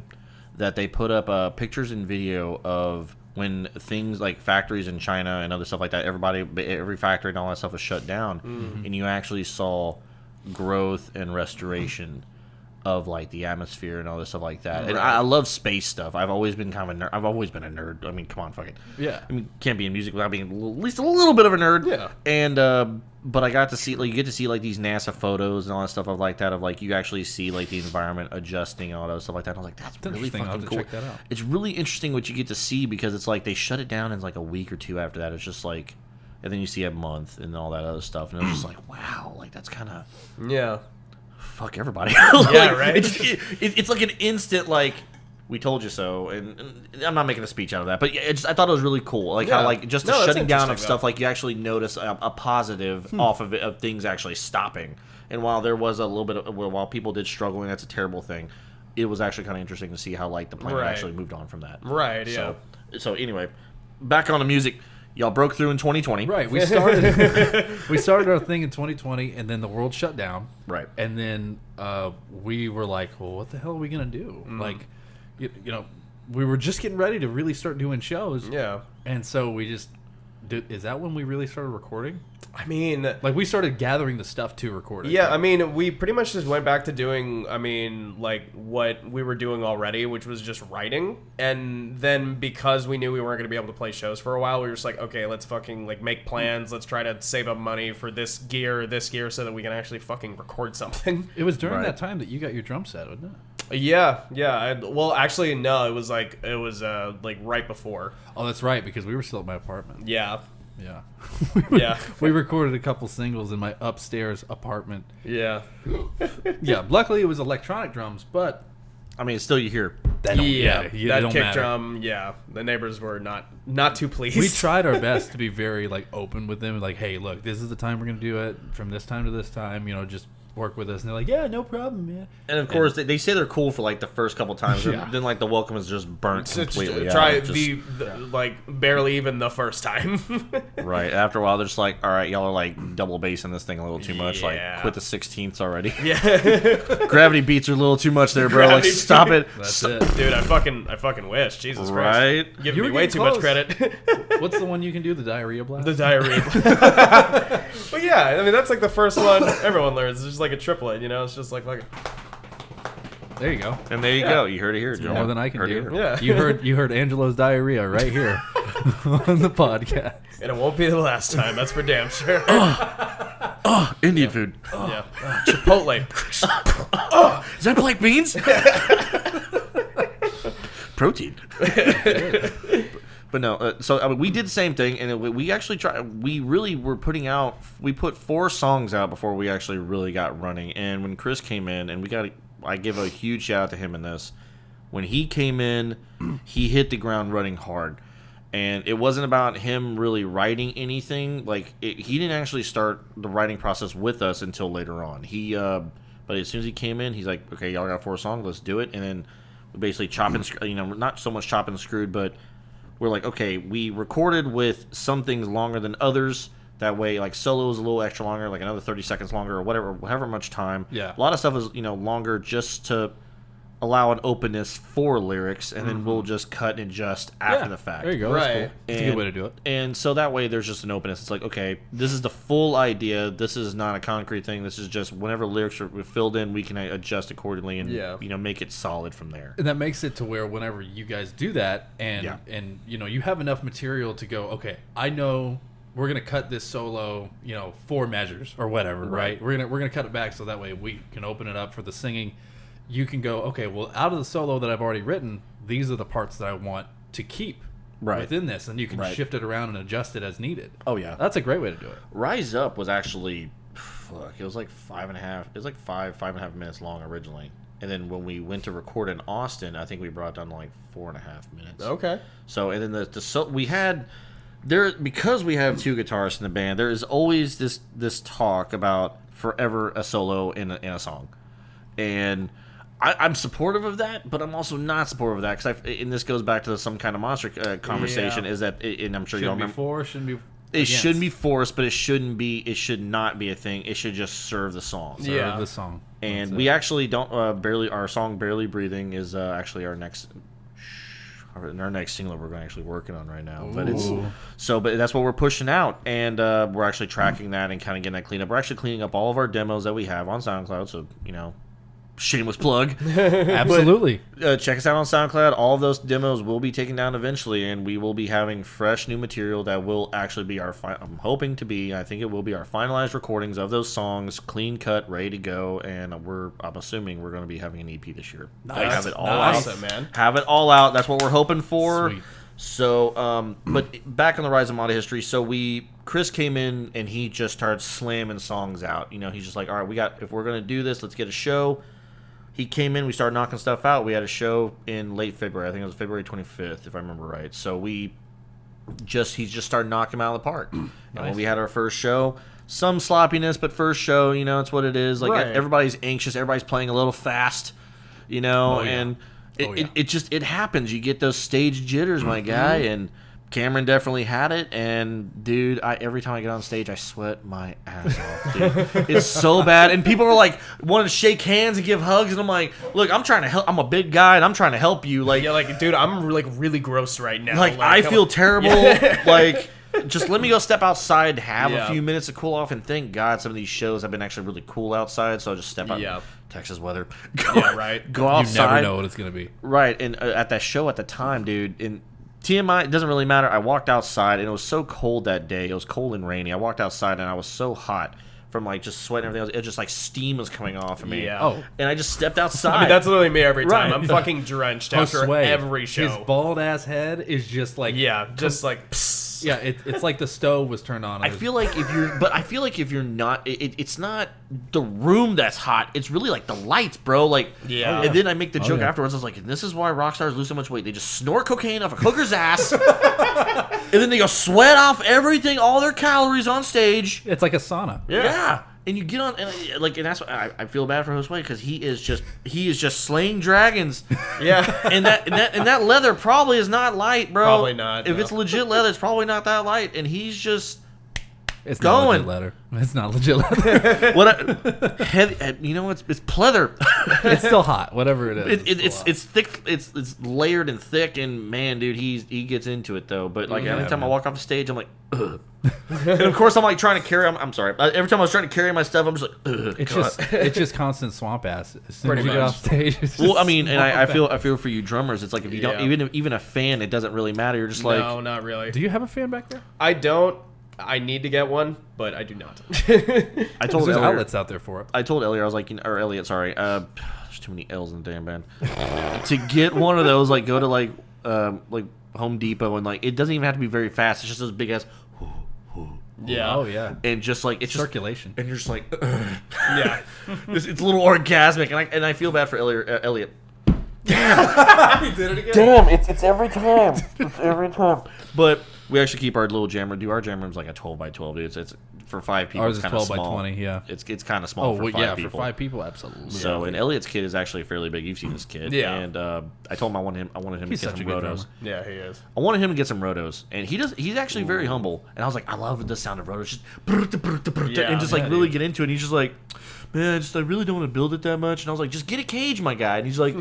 that they put up pictures and video of when things like factories in China and other stuff like that. Every factory and all that stuff was shut down, and you actually saw growth and restoration of like the atmosphere and all this stuff like that. And I love space stuff. I've always been kind of a nerd. I've always been a nerd. I mean, come on, fuck it. Yeah. I mean, can't be in music without being at least a little bit of a nerd. Yeah. And but I got to see, like, you get to see like these NASA photos and all that stuff of like that, of like you actually see like the environment adjusting and all that stuff like that. I was like, that's really interesting. I'll have fucking to cool. check that out. It's really interesting what you get to see, because it's like they shut it down in like a week or two after that. It's just like, and then you see a month and all that other stuff, and it was just like, wow, like that's kind of Yeah. fuck everybody. Yeah, right? It's like an instant, like, we told you so, and I'm not making a speech out of that, but yeah, I thought it was really cool, like how Yeah. like just the No, that's shutting down of interesting, stuff, though. like you actually notice a positive off of it, of things actually stopping. And while there was a little bit of, while people did struggle, and that's a terrible thing, it was actually kind of interesting to see how like the planet Right. actually moved on from that. Right, yeah. So anyway, back on the music. Y'all broke through in 2020. Right. We started our thing in 2020, and then the world shut down. Right. And then we were like, well, what the hell are we gonna do? Like, you know, we were just getting ready to really start doing shows. Yeah. And so we just is that when we really started recording? I mean, Like, we started gathering the stuff to record it. yeah, I mean, we pretty much just went back to doing, I mean, like, what we were doing already, which was just writing. And then because we knew we weren't going to be able to play shows for a while, we were just like, okay, let's fucking, like, make plans. Let's try to save up money for this gear, so that we can actually fucking record something. It was during Right. that time that you got your drum set, wasn't it? Yeah. Well, actually, no, it was like right before. Oh, that's right, because we were still at my apartment. Yeah. Yeah. Yeah. We recorded a couple singles in my upstairs apartment. Yeah. Yeah, luckily it was electronic drums, but I mean, still you hear. they don't, Yeah. they That don't kick matter. drum, yeah. The neighbors were not too pleased. We tried our best to be very like open with them, like, hey, look, this is the time we're gonna do it, from this time to this time, you know, just work with us. And they're like, yeah, no problem, man. And of course, they say they're cool for like the first couple times, Yeah. then like the welcome is just burnt completely. Try out. Just- like barely even the first time. right after a while, they're just like, all right, y'all are like double bassing this thing a little too much. Yeah. Like, quit the 16ths already. Yeah. Gravity beats are a little too much there, bro. Like, Gravity stop it. That's Stop- it. Dude, I fucking wish. Jesus Christ. Right? Giving You me were way getting too much close. credit. What's the one you can do? The diarrhea blast? The diarrhea. But yeah, I mean, that's like the first one everyone learns. It's just like a triplet, you know? It's just like There you go. And there you go. You heard it here, Joe. More than I can Heard it do. here. Yeah. You heard Angelo's diarrhea right here on the podcast. and it won't be the last time. That's for damn sure. Indian food. Yeah. Chipotle. Is that black beans? Protein. But no, so I mean, we did the same thing, and we actually tried. We really were putting out. We put 4 songs out before we actually really got running. And when Chris came in, and I give a huge shout out to him in this. When he came in, he hit the ground running hard, and it wasn't about him really writing anything. Like he didn't actually start the writing process with us until later on. But as soon as he came in, he's like, "Okay, y'all got 4 songs, let's do it." And then we basically not so much chop and screwed, but we're like, okay, we recorded with some things longer than others. That way, like, solo is a little extra longer, like another 30 seconds longer or whatever, however much time. Yeah. A lot of stuff is, longer just to allow an openness for lyrics, and then we'll just cut and adjust after the fact. There you go. Right. That's cool. That's a good way to do it. And so that way there's just an openness. It's like, okay, this is the full idea. This is not a concrete thing. This is just whenever lyrics are filled in, we can adjust accordingly and make it solid from there. And that makes it to where whenever you guys do that and you have enough material to go, okay, I know we're gonna cut this solo, 4 measures or whatever, right? We're gonna cut it back so that way we can open it up for the singing. You can go, okay, well, out of the solo that I've already written, these are the parts that I want to keep within this, and you can shift it around and adjust it as needed. Oh yeah, that's a great way to do it. Rise Up was actually, it was like 5.5. It was like 5.5 minutes long originally, and then when we went to record in Austin, I think we brought it down to like 4.5 minutes. Okay. So and then we had. Because we have 2 guitarists in the band, there is always this talk about forever a solo in a song, and I'm supportive of that, but I'm also not supportive of that because and this goes back to some kind of monster conversation. Is that, and I'm sure y'all remember, it shouldn't be forced, but it should not be a thing. It should just serve the song. Serve the song. And we actually don't our song "Barely Breathing" is actually our next single we're actually working on right now. But but that's what we're pushing out, and we're actually tracking that and kind of getting that cleaned up. We're actually cleaning up all of our demos that we have on SoundCloud, so shameless plug. Absolutely. But, check us out on SoundCloud. All of those demos will be taken down eventually, and we will be having fresh new material that will actually be I think it will be our finalized recordings of those songs, clean cut, ready to go, and I'm assuming we're going to be having an EP this year. Nice. Have it all out. Man. Have it all out. That's what we're hoping for. Sweet. So, but back on the Rhizomata history, so Chris came in and he just started slamming songs out. He's just like, all right, if we're going to do this, let's get a show. He came in, we started knocking stuff out. We had a show in late February. I think it was February 25th, if I remember right. So he just started knocking them out of the park. And when we had our first show, some sloppiness, but first show, it's what it is. Like everybody's anxious, everybody's playing a little fast, and it happens. You get those stage jitters, my guy, and Cameron definitely had it, and dude, every time I get on stage, I sweat my ass off, dude. It's so bad, and people were like, wanting to shake hands and give hugs, and I'm like, look, I'm trying to help. I'm a big guy, and I'm trying to help you. Like, dude, I'm like really gross right now. Like I feel terrible. Like, just let me go step outside, have a few minutes to cool off, and thank God some of these shows have been actually really cool outside. So I'll just step out. Texas weather. Go outside. You never know what it's gonna be. Right, and at that show at the time, dude, in TMI, it doesn't really matter. I walked outside, and it was so cold that day. It was cold and rainy. I walked outside, and I was so hot from like just sweating and everything else. It just like steam was coming off of me. Yeah. And I just stepped outside. I mean, that's literally me every time. I'm fucking drenched after every show. His bald ass head is just like psst. Yeah, it's like the stove was turned on. I feel like if you're not, it's not the room that's hot. It's really like the lights, bro. Like, and then I make the joke afterwards. I was like, this is why rock stars lose so much weight. They just snort cocaine off a hooker's ass, and then they go sweat off everything, all their calories on stage. It's like a sauna. Yeah. And you get on, and that's what I feel bad for Josue because he is just slaying dragons. Yeah, and that leather probably is not light, bro. Probably not. If it's legit leather, it's probably not that light, and he's just It's going. not legit leather. It's not legit leather. Heavy, it's pleather. It's still hot, whatever it is. It's thick. It's layered and thick, and man, dude, he gets into it though. But like every time I walk off the stage, I'm like, ugh. And of course, I'm like trying to carry. I'm sorry. Every time I was trying to carry my stuff, I'm just like, ugh. It's just constant swamp ass. As soon as you get off stage. Well, I mean, and I feel for you drummers. It's like if you don't even a fan, it doesn't really matter. You're just like, no, not really. Do you have a fan back there? I don't. I need to get one, but I do not. I told there's Elliot, outlets out there for it. I told Elliot, I was like, or Elliot, sorry. There's too many L's in the damn band. To get one of those, like, go to like Home Depot and like it doesn't even have to be very fast. It's just those big ass. Yeah. Oh yeah. And just like it's circulation. And you're just like, yeah. It's a little orgasmic, and I feel bad for Elliot. Damn. He did it again. Damn, it's every time. It's every time. But we actually keep our little jam room. Our jam room's like a 12 by 12, dude. It's for 5 people. Ours is it's 12 small. by 20. Yeah. It's kind of small for 5 people. For 5 people, absolutely. So, and Elliot's kid is actually fairly big. You've seen this kid. Yeah. And I told him I wanted him to get some rotos. Yeah, he is. I wanted him to get some rotos, and he's actually very humble. And I was like, I love the sound of rotos, just and just like really get into it. And he's just like, man, I really don't want to build it that much. And I was like, just get a cage, my guy. And he's like,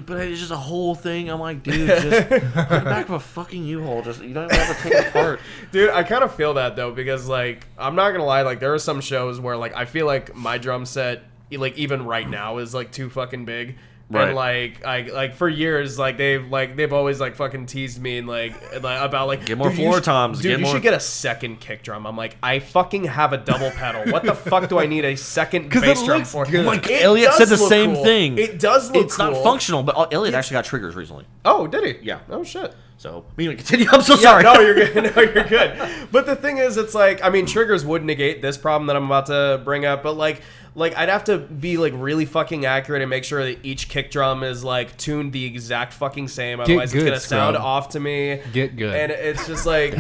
but it's just a whole thing. I'm like, dude, just put it back of a fucking U-Haul. Just you don't even have to take it apart. Dude, I kind of feel that though, because like I'm not gonna lie, like there are some shows where like I feel like my drum set, like even right now, is like too fucking big. Right. And like for years, they've always like fucking teased me and like about like get more floor toms. Dude, you should get a second kick drum. I'm like, I fucking have a double pedal. What the fuck do I need a second bass drum for? Like Elliot said the same thing. It does look it's cool. not functional, but Elliot actually got triggers recently. Oh, did he? Yeah. Oh shit. So, continue. I'm so sorry. No, you're good. No, you're good. But the thing is, it's like, I mean, triggers would negate this problem that I'm about to bring up, but like I'd have to be like really fucking accurate and make sure that each kick drum is like tuned the exact fucking same. Otherwise, it's gonna sound off to me. Get good. And it's just like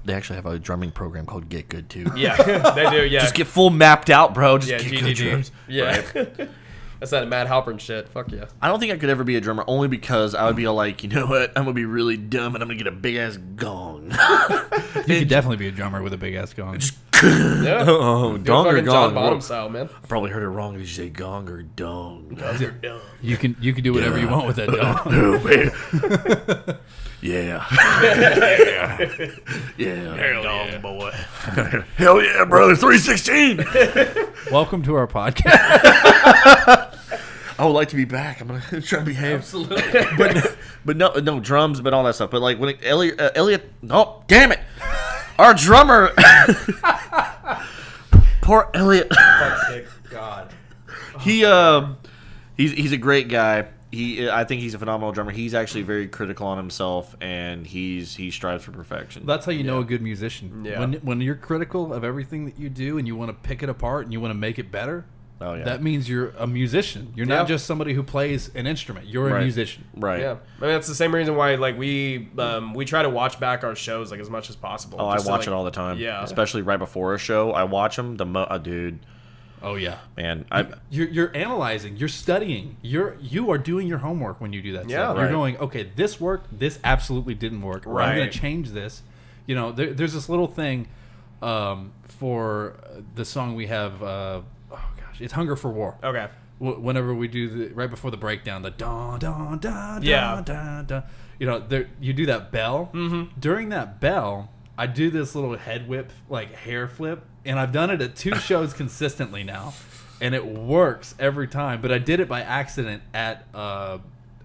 they actually have a drumming program called Get Good too. Yeah, they do. Yeah, just get full mapped out, bro. Just get GDD. good drums. Yeah. Right. That's that Matt Halpern shit. Fuck yeah. I don't think I could ever be a drummer, only because I would be all like, you know what? I'm gonna be really dumb and I'm gonna get a big ass gong. You could definitely be a drummer with a big ass gong. Yeah. Oh, dong or fucking gong? John Bonham style, man. I probably heard it wrong. Did you say gong or dong? You can do whatever you want with that dong. Oh, man. Yeah. Yeah. Hell yeah, boy. Hell yeah, brother. 316. Welcome to our podcast. I would like to be back. I'm gonna try to behave. Absolutely. but no drums, but all that stuff. But like when Elliot, oh damn it, our drummer, poor Elliot. God. He's a great guy. I think he's a phenomenal drummer. He's actually very critical on himself, and he strives for perfection. That's how you know a good musician. Yeah. When you're critical of everything that you do and you want to pick it apart and you want to make it better, Oh yeah. that means you're a musician. You're not just somebody who plays an instrument. You're a musician. Right. Yeah, I mean that's the same reason why like we try to watch back our shows like as much as possible. Oh, I watch it all the time. Yeah, especially right before a show. I watch them. Dude. Oh yeah, man. You're analyzing. You're studying. You are doing your homework when you do that. Yeah, stuff. right. You're going, okay, this worked. This absolutely didn't work. Or I'm going to change this. You know, there's this little thing for the song we have. It's Hunger for War. Okay. Whenever we do right before the breakdown, the da da da Yeah. da da, you know, you do that bell. Mm-hmm. During that bell, I do this little head whip, like hair flip, and I've done it at 2 shows consistently now, and it works every time. But I did it by accident at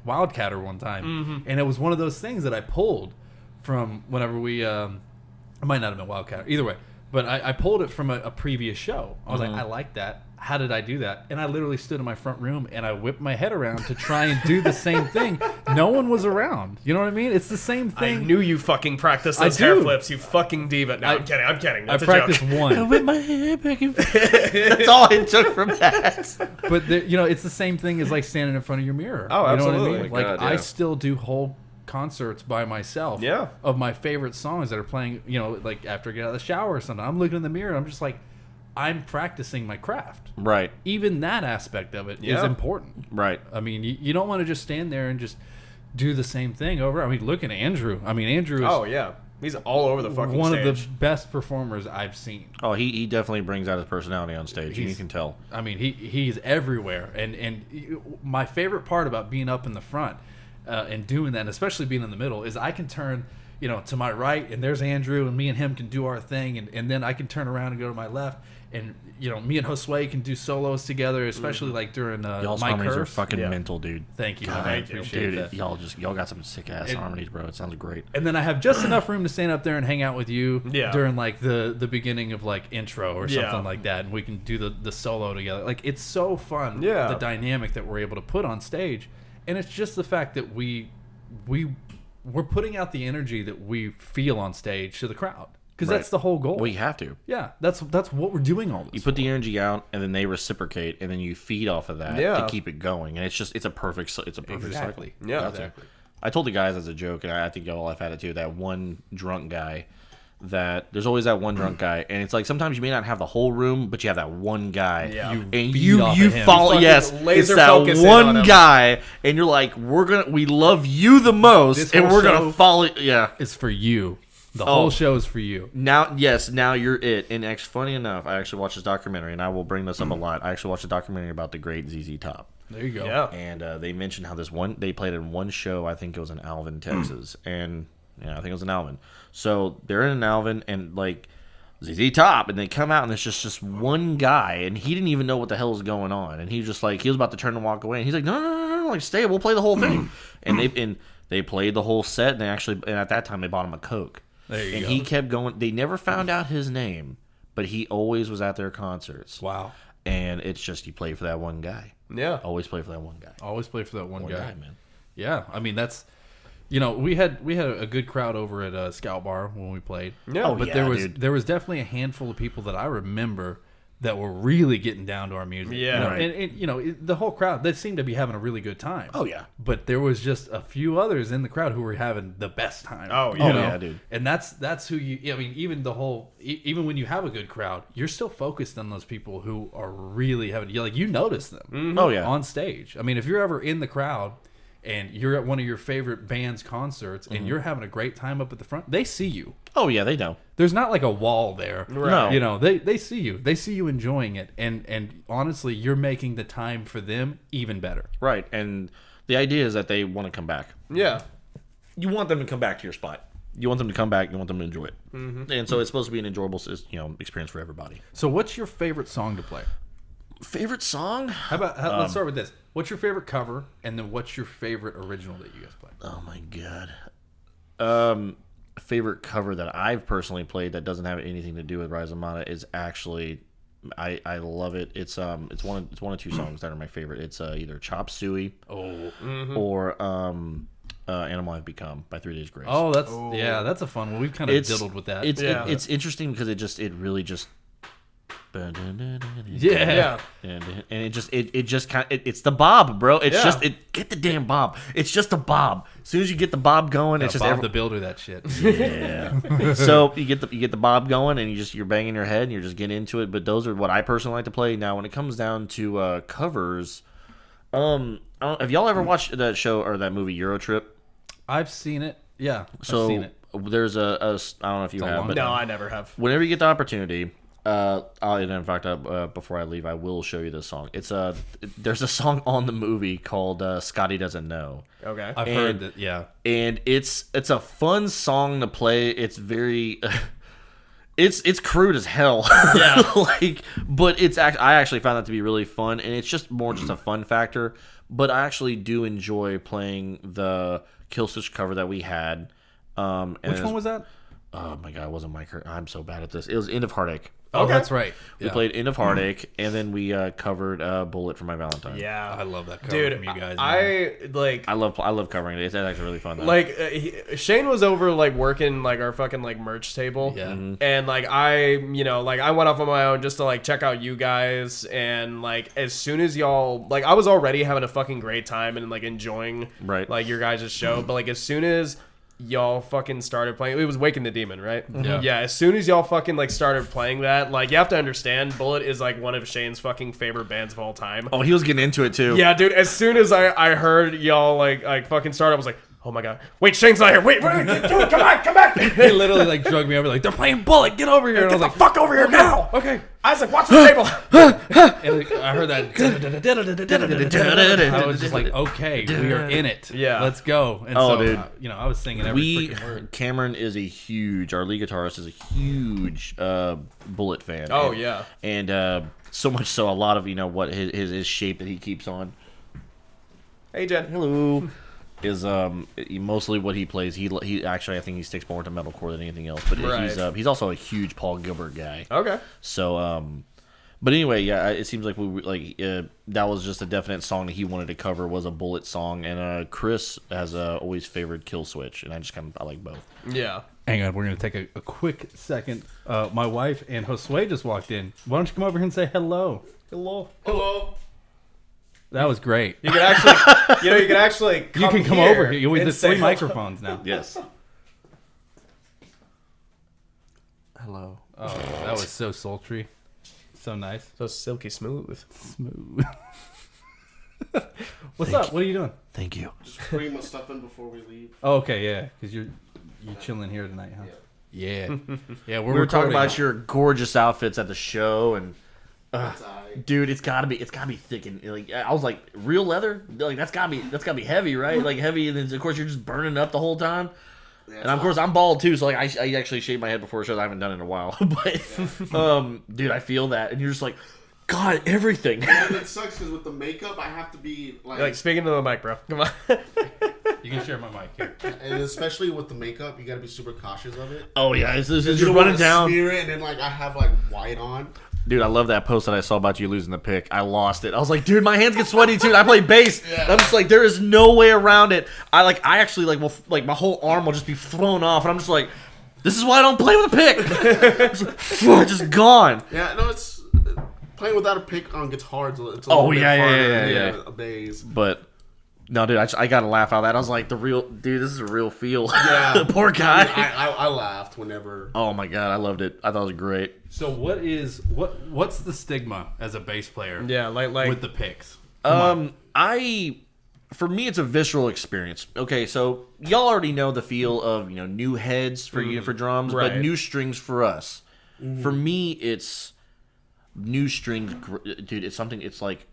Wildcatter one time, and it was one of those things that I pulled from whenever we. It might not have been Wildcatter, either way. But I pulled it from a previous show. I was like, I like that. How did I do that? And I literally stood in my front room and I whipped my head around to try and do the same thing. No one was around. You know what I mean? It's the same thing. I knew you fucking practiced those hair flips, you fucking diva. No, I'm kidding. That's I practiced a joke. one. I whip my head back and forth. That's all it took from that. But it's the same thing as like standing in front of your mirror. Oh, absolutely. You know what I mean? Oh my Like God, yeah. I still do whole concerts by myself. Yeah. Of my favorite songs that are playing. You know, like after I get out of the shower or something. I'm looking in the mirror. And I'm just like, I'm practicing my craft. Right. Even that aspect of it is important. Right. I mean, you don't want to just stand there and just do the same thing over. I mean, look at Andrew. I mean, Andrew is Oh yeah, he's all over the fucking one stage. of the best performers I've seen. Oh, he definitely brings out his personality on stage. You can tell. I mean, he's everywhere. And my favorite part about being up in the front and doing that, and especially being in the middle, is I can turn, to my right, and there's Andrew, and me and him can do our thing, and then I can turn around and go to my left, and me and Josue can do solos together, especially like during Y'all's my harmonies are curve. fucking mental, dude. Thank you. God, I appreciate dude, that. y'all got some sick ass harmonies, bro. It sounds great. And then I have just enough room to stand up there and hang out with you Yeah. during like the beginning of like intro or something Yeah. like that, and we can do the solo together. Like it's so fun, Yeah. the dynamic that we're able to put on stage, and it's just the fact that we're putting out the energy that we feel on stage to the crowd, because Right. that's the whole goal. Well, you have to. Yeah, that's what we're doing all this. You put the energy out, and then they reciprocate, and then you feed off of that Yeah. to keep it going. And it's a perfect cycle. Exactly. Yeah. Got to. Exactly. I told the guys as a joke, and I think y'all have had it too. That one drunk guy. That there's always that one drunk guy, and it's like sometimes you may not have the whole room, but you have that one guy, Yeah. You and feed you off of him. follow. You Yes, fucking it's laser that focus in on one him. guy, and you're like, we love you the most, This and whole we're show- gonna follow. Yeah, It's for you. The whole show is for you. Now you're it. And actually, funny enough, I actually watched this documentary, and I will bring this up a lot. I actually watched a documentary about the great ZZ Top. There you go. Yeah. And they mentioned how they played in one show. I think it was in Alvin, Texas, and I think it was in Alvin. So they're in Alvin, and like ZZ Top, and they come out, and there's just one guy, and he didn't even know what the hell was going on, and he was just like, he was about to turn and walk away, and he's like, no, like stay, we'll play the whole thing, and they played the whole set, and at that time they bought him a Coke. There you go. And he kept going. They never found out his name, but he always was at their concerts. Wow. And it's just, you play for that one guy. Yeah. Always play for that one guy. Always play for that one guy. Man. Yeah, I mean that's, we had a good crowd over at Scout Bar when we played. Yeah. Oh, but yeah, there was definitely a handful of people that I remember that were really getting down to our music. Yeah. Right. And the whole crowd, they seemed to be having a really good time. Oh, yeah. But there was just a few others in the crowd who were having the best time. Oh, yeah. you know? Yeah, dude. And that's who you. I mean, even when you have a good crowd, you're still focused on those people who are really having. You notice them. Mm-hmm. Oh, yeah. On stage. I mean, if you're ever in the crowd and you're at one of your favorite band's concerts and you're having a great time up at the front, they see you. Oh, yeah, they know. There's not like a wall there. Right. No. They see you. They see you enjoying it. And honestly, you're making the time for them even better. Right. And the idea is that they want to come back. Yeah. You want them to come back to your spot. You want them to come back. You want them to enjoy it. Mm-hmm. And so it's supposed to be an enjoyable experience for everybody. So what's your favorite song to play? Favorite song? How about let's start with this. What's your favorite cover, and then what's your favorite original that you guys play? Oh, my God. Favorite cover that I've personally played that doesn't have anything to do with Rhizomata is actually, I love it. It's one of two songs that are my favorite. It's either Chop Suey or Animal I've Become by 3 Days Grace. Oh, that's a fun one. We've kind of diddled with that. It's interesting because it really just. Yeah. And it just kind of it's the bob, bro. It's just get the damn bob. It's just a bob. As soon as you get the bob going, it's just Bob the Builder that shit. Yeah. So you get the bob going, and you're banging your head, and you're just getting into it. But those are what I personally like to play. Now, when it comes down to covers, have y'all ever watched that show or that movie Euro Trip? I've seen it. Yeah. So I've seen it. there's I don't know if you have, but No, I never have. whenever you get the opportunity. In fact, before I leave, I will show you this song. It's there's a song on the movie called "Scotty Doesn't Know." Okay. I've heard that. Yeah. And it's a fun song to play. It's very, it's crude as hell. Yeah. But I actually found that to be really fun, and it's just more just a fun factor. But I actually do enjoy playing the Killswitch cover that we had. Which one was that? Oh my God, it wasn't Mike. I'm so bad at this. It was End of Heartache. Oh, that's right. We played End of Heartache, and then we covered Bullet for My Valentine. Yeah. I love that cover Dude, from you guys. I love covering it. It's actually really fun. Like Shane was over working our fucking merch table. Yeah. And I went off on my own just to check out you guys, and as soon as y'all I was already having a fucking great time and enjoying your guys' show, but as soon as y'all fucking started playing, it was Waking the Demon, right? Yeah. As soon as y'all fucking started playing that, you have to understand, Bullet is one of Shane's fucking favorite bands of all time. Oh, he was getting into it too. Yeah, dude. As soon as I heard y'all fucking start, I was like, oh my God, wait, Shane's not here. Wait, dude, come back. They literally drug me over, they're playing Bullet, get over here. And I was like, fuck over here now. Okay. I was like, watch the table. And I heard that. I was just like, okay, we are in it. Yeah. Let's go. And dude. I was singing every freaking word. Cameron is our lead guitarist is a huge Bullet fan. Oh, yeah. And so much so, a lot of what his shape that he keeps on. Hey, Jen. Hello. Is mostly what he plays. He actually, I think he sticks more to metalcore than anything else. But he's also a huge Paul Gilbert guy. Okay. So but anyway, yeah, it seems like that was just a definite song that he wanted to cover was a Bullet song, and Chris has always favored Killswitch, and I like both. Yeah. Hang on, we're gonna take a quick second. My wife and Josue just walked in. Why don't you come over here and say hello? Hello. That was great. You can actually, You can come over here. There's 3 microphones now. Yes. Hello. Oh, that was so sultry. So nice. So silky smooth. Smooth. What's up? What are you doing? Thank you. Just bring my stuff in before we leave. Oh, okay, yeah. Because you're chilling here tonight, huh? Yeah. Yeah, We were talking recording. about your gorgeous outfits at the show, and dude, it's gotta be thick and like I was like real leather. Like that's gotta be heavy, right? Like heavy, and then of course you're just burning up the whole time. And of course I'm bald too, so like I actually shaved my head before shows. I haven't done it in a while, but dude, I feel that, and you're just like, God, everything. And it sucks because with the makeup, I have to be Like speaking to the mic, bro. Come on. You can share my mic here. and especially with the makeup, you gotta be super cautious of it. Oh yeah, it's just You don't running wanna down. smear it, and then like I have like white on. Dude, I love that post that I saw about you losing the pick. I lost it. I was like, dude, my hands get sweaty too. I play bass. Yeah. And I'm just like, there is no way around it. I actually will my whole arm will just be thrown off, and I'm just like, this is why I don't play with a pick. It's just gone. Yeah, no, it's playing without a pick on guitar. It's a little Oh, bit yeah, harder yeah. than a bass. But no, dude, I gotta laugh out of that. I was like, dude, this is a real feel. Yeah, Poor guy. I laughed whenever. Oh my god, I loved it. I thought it was great. So what's the stigma as a bass player? Yeah, like with the picks. For me, it's a visceral experience. Okay, so y'all already know the feel of new heads for you for drums, but Right. new strings for us. For me, it's new strings, dude. It's something. It's like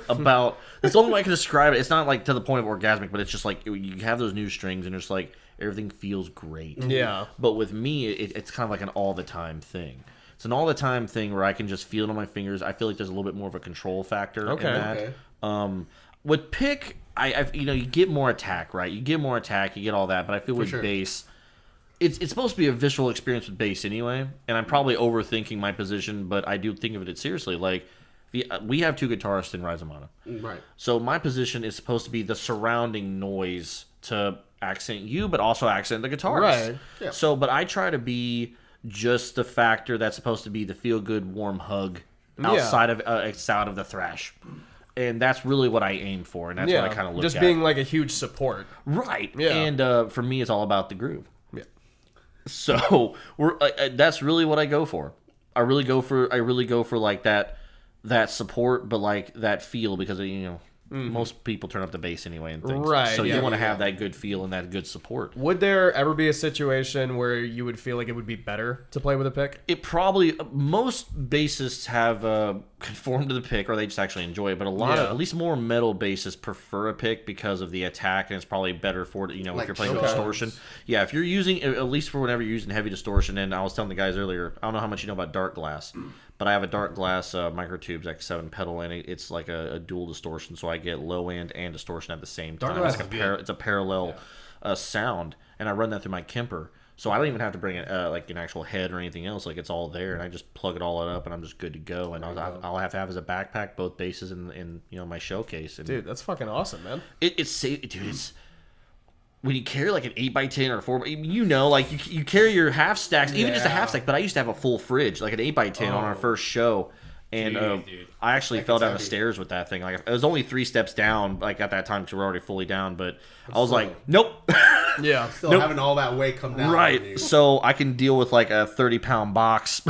about. It's the only way I can describe it. It's not like to the point of orgasmic, but it's just like you have those new strings, and it's like everything feels great. Yeah. But with me, it's kind of like an all the time thing. It's an all the time thing where I can just feel it on my fingers. I feel like there's a little bit more of a control factor Okay. in that. Okay. With pick, I you get more attack, right? You get more attack, you get all that. But I feel with sure. bass, it's supposed to be a visual experience with bass anyway. And I'm probably overthinking my position, but I do think of it seriously. Like we have two guitarists in Rhizomata, Right. so my position is supposed to be the surrounding noise to accent you, but also accent the guitarist. Right. Yeah. So, but I try to be just the factor that's supposed to be the feel good, warm hug outside of the thrash. And that's really what I aim for, and that's what I kind of look just at. being like a huge support. Right. Yeah. And for me, it's all about the groove. Yeah. So that's really what I go for. I really go for like that support, but like that feel, because most people turn up the bass anyway and things. Right, So yeah, you want to have that good feel and that good support. Would there ever be a situation where you would feel like it would be better to play with a pick? It probably most bassists have conformed to the pick, or they just actually enjoy it. But a lot of, at least more metal bassists, prefer a pick because of the attack, and it's probably better for it. If you're playing with distortion. Yeah, if you're using, at least for whenever you're using heavy distortion. And I was telling the guys earlier, I don't know how much you know about dark glass, but I have a dark glass microtubes X7 pedal, and it's like a dual distortion, so I get low end and distortion at the same time. glass It's, is good. it's a parallel sound, and I run that through my Kemper. So I don't even have to bring like an actual head or anything else. Like it's all there, and I just plug it all up, and I'm just good to go. And all I have to have is a backpack, both basses, and my showcase. And Dude, that's fucking awesome, man. it's when you carry like an 8x10 or 4, like you carry your half stacks, even just a half stack. But I used to have a full fridge, like an 8x10 on our first show. And Dude. I actually fell down the stairs with that thing. Like it was only 3 steps down, like at that time, because we were already fully down. But I was like, nope. Yeah. Still having all that weight come down. on Right. you. So I can deal with like a 30-pound box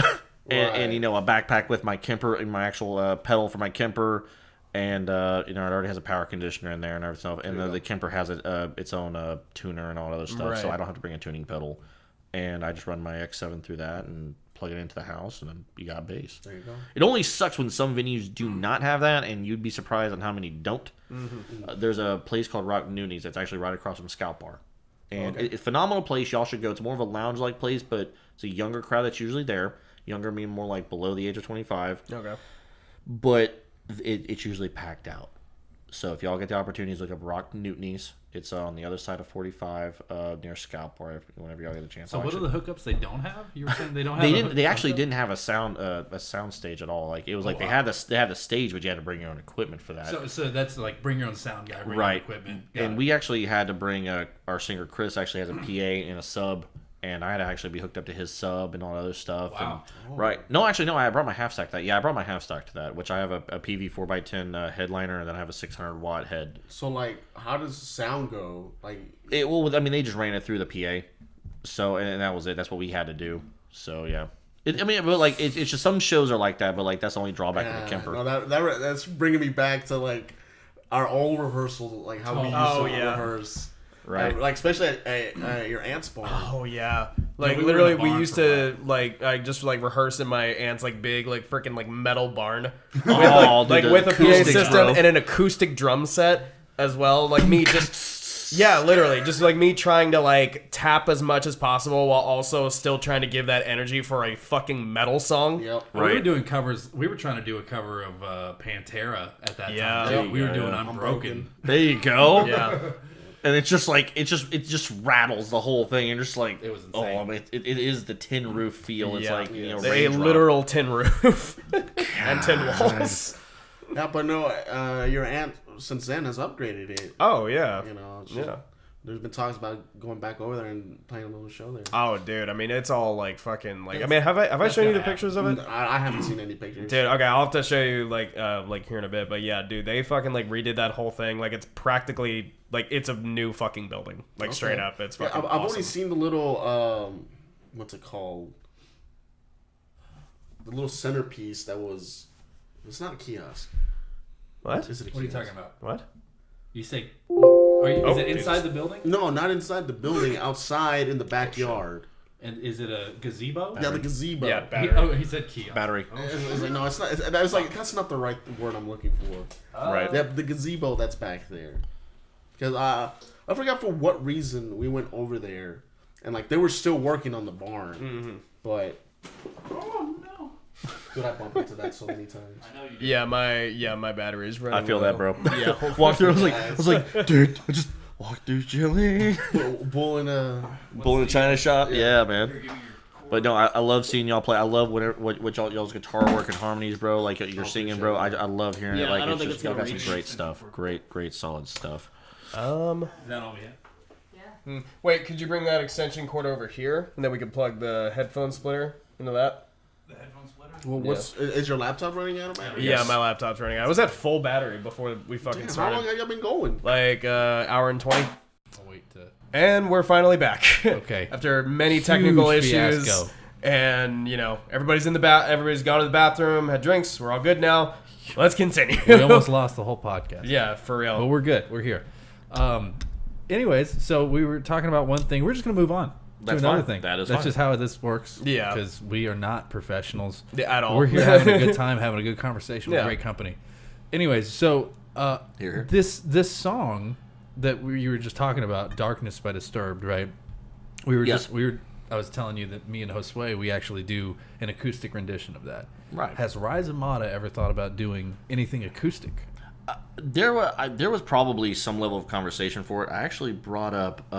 and Right. a backpack with my Kemper and my actual pedal for my Kemper. And, it already has a power conditioner in there and everything. And the Kemper has its own tuner and all that other stuff. So Right. I don't have to bring a tuning pedal. And I just run my X7 through that and plug it into the house, and then you got bass. There you go. It only sucks when some venues do not have that, and you'd be surprised on how many don't. There's a place called Rock Noonies that's actually right across from Scout Bar. And it's a phenomenal place. Y'all should go. It's more of a lounge-like place, but it's a younger crowd that's usually there. Younger meaning more like below the age of 25. Okay. But it's usually packed out. So if y'all get the opportunities, look up Rock Newtonies. It's on the other side of 45 near Scout Bar. Whenever y'all get a chance. So what are the hookups they don't have? You were saying they don't have. They didn't. They actually didn't have a sound stage at all. Like it was like they had the stage, but you had to bring your own equipment for that. So that's like bring your own sound guy, bring Right. your own equipment. Got And it. we actually had to bring our singer Chris actually has a PA and a sub, and I had to actually be hooked up to his sub and all that other stuff. Wow. And, right? No, actually, no. I brought my half stack to that. Yeah, I brought my half stack to that, which I have a PV 4x10 headliner, and then I have a 600-watt head. So like, how does the sound go? Like, They just ran it through the PA, so and that was it. That's what we had to do. So yeah. But like it's just some shows are like that, but like that's the only drawback of the Kemper. No, that's bringing me back to like our old rehearsal, like how we used to rehearse. Right. Like especially at your aunt's barn. Oh yeah. Like we were in literally, a we barn used for to I just rehearse in my aunt's big freaking metal barn with Oh, dude, the with a PA acoustics, system bro. and an acoustic drum set as well. Like me just literally just me trying to tap as much as possible while also still trying to give that energy for a fucking metal song. Yep. We were doing covers. We were trying to do a cover of Pantera at that Yeah. time. There We you were go, doing yeah. Unbroken. There you go. Yeah. And it's just it just rattles the whole thing. And just It was insane. oh, it is the tin roof feel. It's Yeah. you know, a raindrop. literal tin roof and tin walls. Yeah, but no, your aunt since then has upgraded it. Oh yeah. You know, Yeah. there's been talks about going back over there and playing a little show there. Oh, dude. I mean, it's all fucking I mean, have I shown you the pictures of it? I haven't seen any pictures. Dude, okay, I'll have to show you here in a bit. But yeah, dude, they fucking redid that whole thing. It's practically it's a new fucking building. Straight up, it's Yeah, fucking I've awesome. only seen the little what's it called? The little centerpiece that was. It's not a kiosk. What? Is it a kiosk? What are you talking about? What? You say? Is it Jesus. inside the building? No, not inside the building. Outside in the backyard. And is it a gazebo? Yeah, the gazebo. Yeah, battery. He said kiosk. Battery. It's like, no, it's not. It's like that's not the right word I'm looking for. Right. Yeah, the gazebo that's back there. Because I forgot for what reason we went over there, and they were still working on the barn, but. Oh no! Dude, I bumped into that so many times. I know you. Yeah, my battery is running. I feel that, bro. Yeah. Walked through. I was like, dude, I just walked through chilling. Bull in a. Bull in a china shop. Yeah, man. But no, I love seeing y'all play. I love what y'all's guitar work and harmonies, bro. You're singing, bro. I love hearing it. Yeah, I don't think just, it's gonna y'all got some reach. great stuff. Great, solid stuff. Is that all we have? Wait, could you bring that extension cord over here, and then we can plug the headphone splitter into that? The headphone splitter. Well, is your laptop running out of battery? Yeah, my laptop's running out. I was at full battery before we fucking Damn, how started. long have you been going? Hour and 20. I'll wait to. And we're finally back. Okay. After many technical Huge issues. fiasco. And, everybody's in the everybody's gone to the bathroom, had drinks, we're all good now. Let's continue. We almost lost the whole podcast. Yeah, for real. But we're good. We're here. Anyways, so we were talking about one thing. We're just going to move on to That's another fine. thing. That's That's fine. just how this works. Yeah. Because we are not professionals. At all. We're here having a good time, having a good conversation with Yeah. great company. Anyways, so Here. this song that you were just talking about, "Darkness" by Disturbed, right? Yes. I was telling you that me and Josue, we actually do an acoustic rendition of that. Right. Has Rhizomata ever thought about doing anything acoustic? There was probably some level of conversation for it. I actually brought up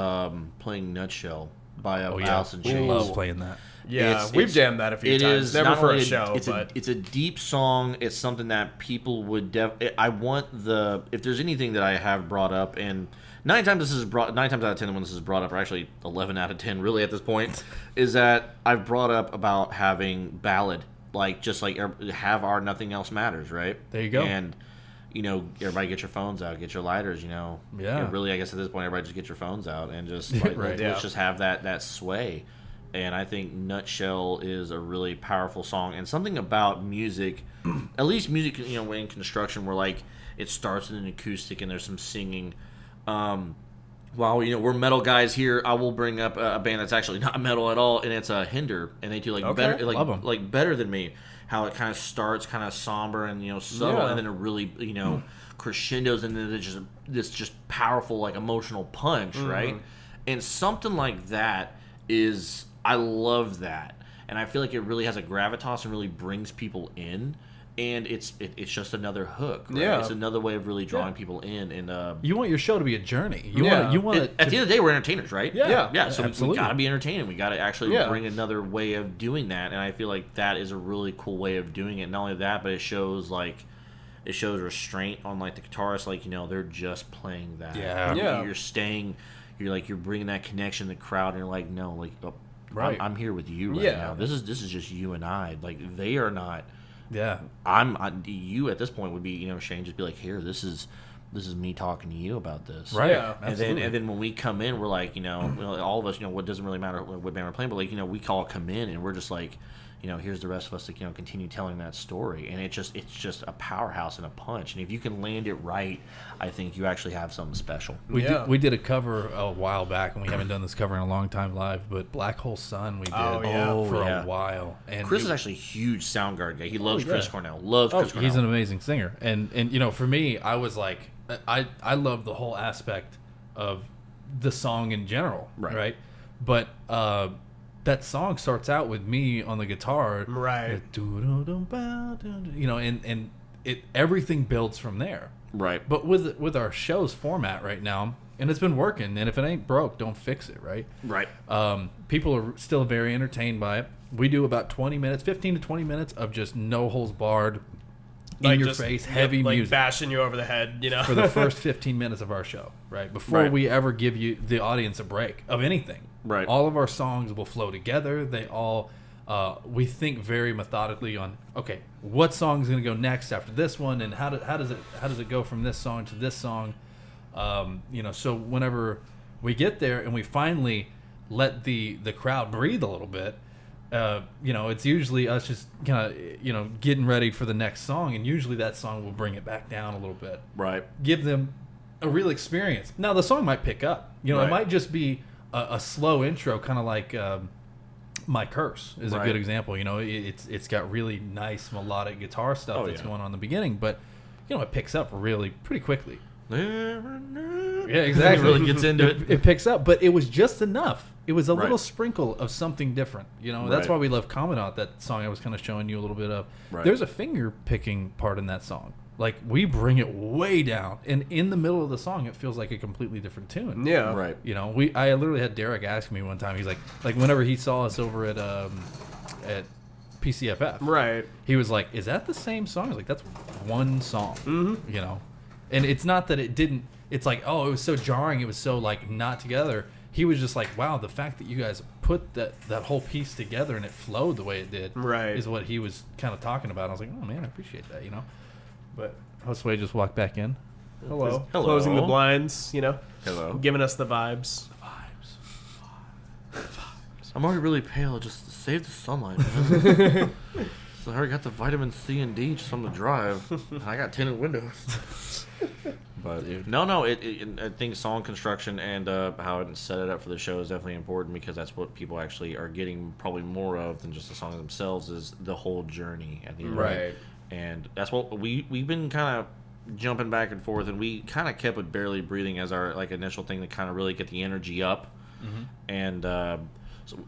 playing Nutshell by Alice in We Chains. love playing that. Yeah, we've jammed that a few It times. is Never not for only a show, it's but it's a deep song. It's something that people would I want if there's anything that I have brought up, and 9 times out of 10 when this is brought up, or actually 11 out of 10 really at this point, is that I've brought up about having ballad, have our Nothing Else Matters, right? There you go. And everybody get your phones out, get your lighters, Yeah. Really, I guess at this point, everybody just get your phones out and just Right. Yeah. let's just have that sway. And I think Nutshell is a really powerful song, and something about music, at least music, in construction, where it starts with an acoustic and there's some singing. While we're metal guys here, I will bring up a band that's actually not metal at all, and it's Hinder, and they do better, Love 'em. better than me. How it kind of starts kind of somber and subtle, Yeah. and then it really crescendos, and then there's just this just powerful emotional punch, right? And something like that is, I love that, and I feel like it really has a gravitas and really brings people in. And it's just another hook, right? Yeah. It's another way of really drawing people in. And You want your show to be a journey. You Yeah. want it at the end of the day, we're entertainers, right? Yeah. So absolutely. we got to be entertaining. We got to actually Yeah. bring another way of doing that, and I feel like that is a really cool way of doing it. Not only that, but it shows restraint on the guitarist. They're just playing that. Yeah. Yeah. You're staying. You're bringing that connection to the crowd, and you're like, no, Right. I'm here with you right Yeah. now. This is just you and I. They are not. Yeah. You at this point would be, Shane, just be like, here, this is me talking to you about this. Right. Yeah. Absolutely. And then when we come in, we're like, all of us, what doesn't really matter what band we're playing, but we all come in and we're just like, here's the rest of us to continue telling that story. And it's just a powerhouse and a punch. And if you can land it right, I think you actually have something special. We did a cover a while back, and we haven't done this cover in a long time live, but Black Hole Sun we did for a while. And Chris is actually a huge Soundgarden guy. He loves Chris Cornell. Chris Cornell. He's an amazing singer. And for me, I was like, I love the whole aspect of the song in general, right? But that song starts out with me on the guitar, right? And everything builds from there, right? But with our show's format right now, and it's been working, and if it ain't broke, don't fix it, right? Right. People are still very entertained by it. We do about 15 to 20 minutes of just no holds barred, in your face, heavy music, bashing you over the head, for the first 15 minutes of our show, right? Before we ever give you the audience a break of anything. Right. All of our songs will flow together. They all, we think very methodically on, okay, what song's going to go next after this one, and how does it go from this song to this song? So whenever we get there and we finally let the crowd breathe a little bit, it's usually us just kind of, getting ready for the next song, and usually that song will bring it back down a little bit. Right. Give them a real experience. Now the song might pick up. It might just be a slow intro, kind of like My Curse is a good example. It's got really nice melodic guitar stuff that's going on in the beginning, but it picks up really pretty quickly. Yeah, exactly. It really gets into it. It picks up, but it was just enough. It was a little sprinkle of something different. That's why we love Commandant, that song I was kind of showing you a little bit of. Right. There's a finger picking part in that song. Like, we bring it way down, and in the middle of the song, it feels like a completely different tune. Yeah, right. I literally had Derek ask me one time. He's like whenever he saw us over at PCFF, right? He was like, "Is that the same song?" I was like, "That's one song." Mm-hmm. And it's not that it didn't. It's like, oh, it was so jarring. It was so like not together. He was just like, wow, the fact that you guys put that whole piece together and it flowed the way it did, right, is what he was kind of talking about. I was like, oh man, I appreciate that, But Josue just walked back in. Hello. Closing the blinds, Hello. Giving us the vibes. I'm already really pale. Just save the sunlight, man. So I already got the vitamin C and D just from the drive. And I got tinted windows. But I think song construction and how it set it up for the show is definitely important, because that's what people actually are getting probably more of than just the songs themselves, is the whole journey at the end. Right. And that's what we've been kind of jumping back and forth, and we kind of kept with Barely Breathing as our initial thing to kind of really get the energy up. And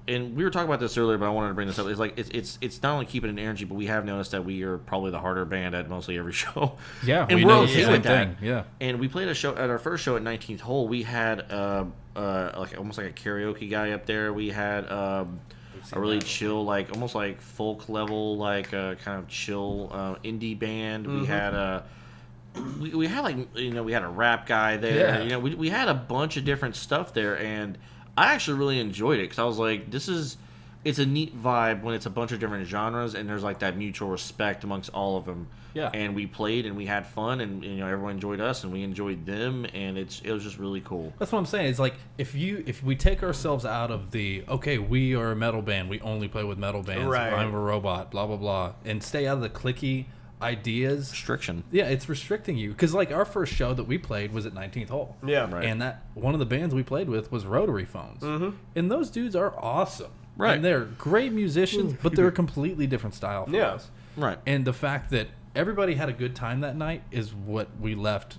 and we were talking about this earlier, but I wanted to bring this up. It's it's not only keeping an energy, but we have noticed that we are probably the harder band at mostly every show. Yeah, and we're okay with that. Thing. Yeah, and we played a show at our first show at 19th Hole. We had almost like a karaoke guy up there. We had a really chill, almost like folk level, kind of chill indie band. We had we had we had a rap guy there. Yeah. We had a bunch of different stuff there, and I actually really enjoyed it, because I was like, it's a neat vibe when it's a bunch of different genres and there's that mutual respect amongst all of them. Yeah. And we played and we had fun, and everyone enjoyed us and we enjoyed them, and it was just really cool. That's what I'm saying. It's like, if we take ourselves out of we are a metal band, we only play with metal bands, right, I'm a robot, blah blah blah, and stay out of the cliquey ideas. Restriction. Yeah, it's restricting you, because our first show that we played was at 19th Hole. Yeah, right. And that one of the bands we played with was Rotary Phones, and those dudes are awesome. Right. And they're great musicians, but they're a completely different style for us. Right. And the fact that everybody had a good time that night is what we left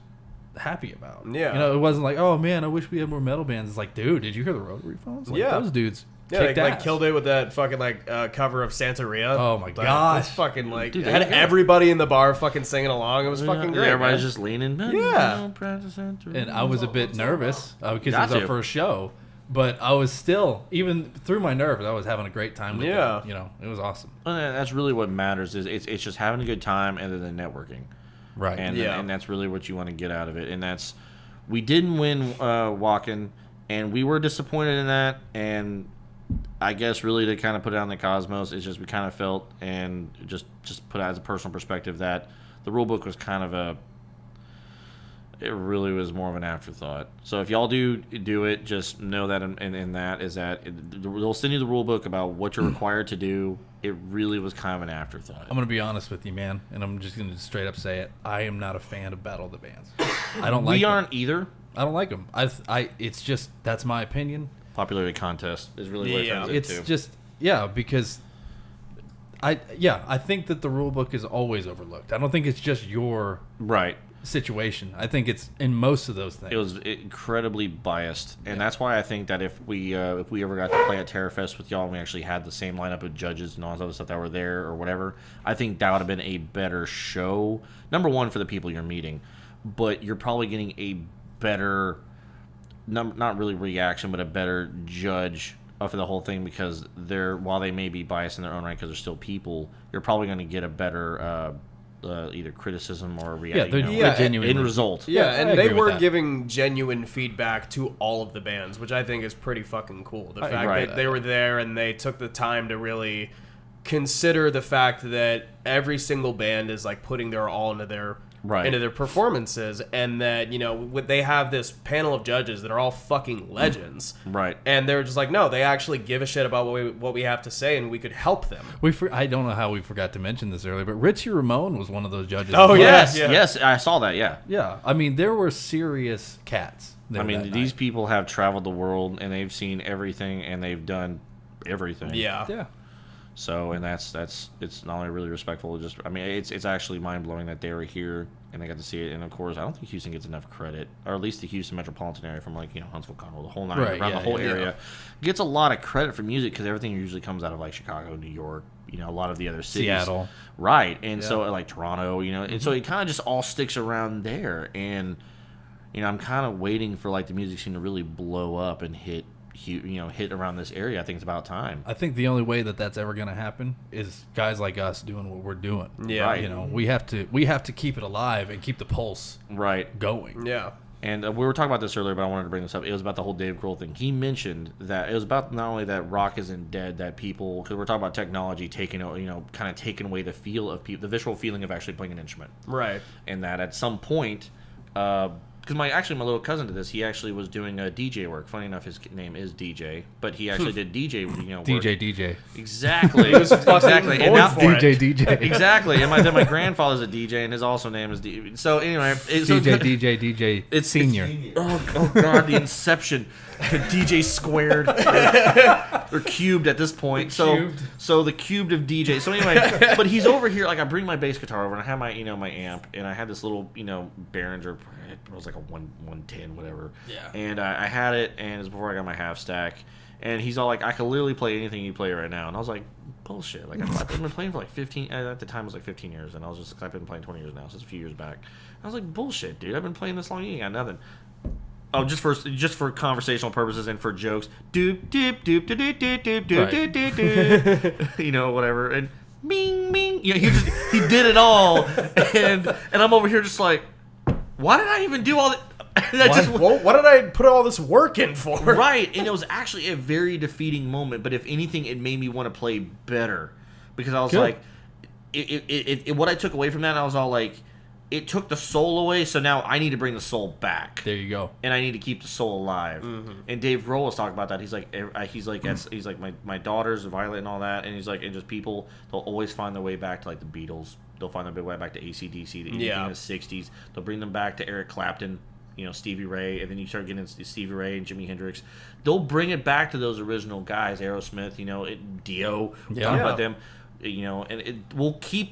happy about. Yeah. It wasn't like, oh man, I wish we had more metal bands. It's like, dude, did you hear the Rotary Phones? Those dudes. Yeah, they killed it with that fucking cover of Santeria. Oh my gosh. It was fucking Dude, had everybody in the bar fucking singing along. It was fucking great. Everybody's just leaning. Yeah. And I was a bit nervous because it was our first show, but I was still, even through my nerves, I was having a great time with it. It was awesome. That's really what matters. It's just having a good time, and then the networking. Right. And that's really what you want to get out of it. And we didn't win walking, and we were disappointed in that. And I guess really to kind of put it on the cosmos, it's just we kind of felt, and just put it as a personal perspective, that the rule book was kind of It really was more of an afterthought. So if y'all do it, just know that in that is that they'll send you the rule book about what you're required to do. It really was kind of an afterthought. I'm gonna be honest with you, man, and I'm just gonna straight up say it. I am not a fan of Battle of the Bands. I don't like. We aren't either. I don't like them. It's just that's my opinion. Popularity contest is really what it turns it's into. just because I think that the rule book is always overlooked. I don't think it's just your right situation. I think it's in most of those things. It was incredibly biased, and that's why I think that if we ever got to play at TerraFest with y'all and we actually had the same lineup of judges and all this other stuff that were there or whatever, I think that would have been a better show. Number one, for the people you're meeting, but you're probably getting a better, not really reaction, but a better judge of the whole thing, because while they may be biased in their own right because they're still people, you're probably going to get a better either criticism or reaction. Genuine result. Yeah, and they were giving genuine feedback to all of the bands, which I think is pretty fucking cool. The fact that they were there and they took the time to really consider the fact that every single band is like putting their all into their performances, and that they have this panel of judges that are all fucking legends, right? And they're just like, no, they actually give a shit about what we have to say, and we could help them. I don't know how we forgot to mention this earlier, but Richie Ramone was one of those judges. Oh yes, I saw that. Yeah. I mean, there were serious cats. I mean, these people have traveled the world and they've seen everything and they've done everything. Yeah. So, and that's it's not only really respectful, it's actually mind blowing that they were here and they got to see it. And of course, I don't think Houston gets enough credit, or at least the Houston metropolitan area, from Huntsville, Conroe, the whole around the whole area, gets a lot of credit for music because everything usually comes out of like Chicago, New York, a lot of the other cities, Seattle, right? And so like Toronto, and so it kind of just all sticks around there. And I'm kind of waiting for like the music scene to really blow up and hit around this area. I think it's about time. I think the only way that that's ever going to happen is guys like us doing what we're doing. Yeah, right. We have to keep it alive and keep the pulse going. Yeah. And we were talking about this earlier, but I wanted to bring this up. It was about the whole Dave Grohl thing. He mentioned that it was about not only that rock isn't dead, that people, because we're talking about technology taking, kind of taking away the feel of people, the visceral feeling of actually playing an instrument. Right. And that at some point, because my little cousin did this. He actually was doing DJ work. Funny enough, his name is DJ, but he actually did DJ. Work. DJ. Exactly. Exactly. And now, DJ. Exactly. And my grandfather's a DJ, and his also name is DJ. So anyway, DJ. It's senior. Oh God, the inception. DJ squared or cubed at this point. So the cubed of DJ. So anyway, but he's over here. Like I bring my bass guitar over, and I have my my amp, and I had this little Behringer. It was like a 110 whatever. Yeah. And I had it, and it was before I got my half stack. And he's all like, I can literally play anything you play right now. And I was like, bullshit. Like I've been playing for like 15. At the time it was like 15 years, and I was just I've been playing 20 years now, so it's a few years back. I was like, bullshit, dude. I've been playing this long. You ain't got nothing. Oh, just for conversational purposes and for jokes, doop doop doop doop doop doop doop doop doop, whatever, and bing bing. He did it all, and I'm over here just like, why did I even do all that? What did I put all this work in for? Right, and it was actually a very defeating moment. But if anything, it made me want to play better, because I was like, what I took away from that, I was all like, it took the soul away, so now I need to bring the soul back. There you go. And I need to keep the soul alive. Mm-hmm. And Dave Grohl was talking about that. He's like my daughters, Violet, and all that. And he's like, and just people, they'll always find their way back to like the Beatles. They'll find their way back to AC/DC, the in the '60s. They'll bring them back to Eric Clapton, Stevie Ray, and then you start getting into Stevie Ray and Jimi Hendrix. They'll bring it back to those original guys, Aerosmith, Dio. Talk about them. And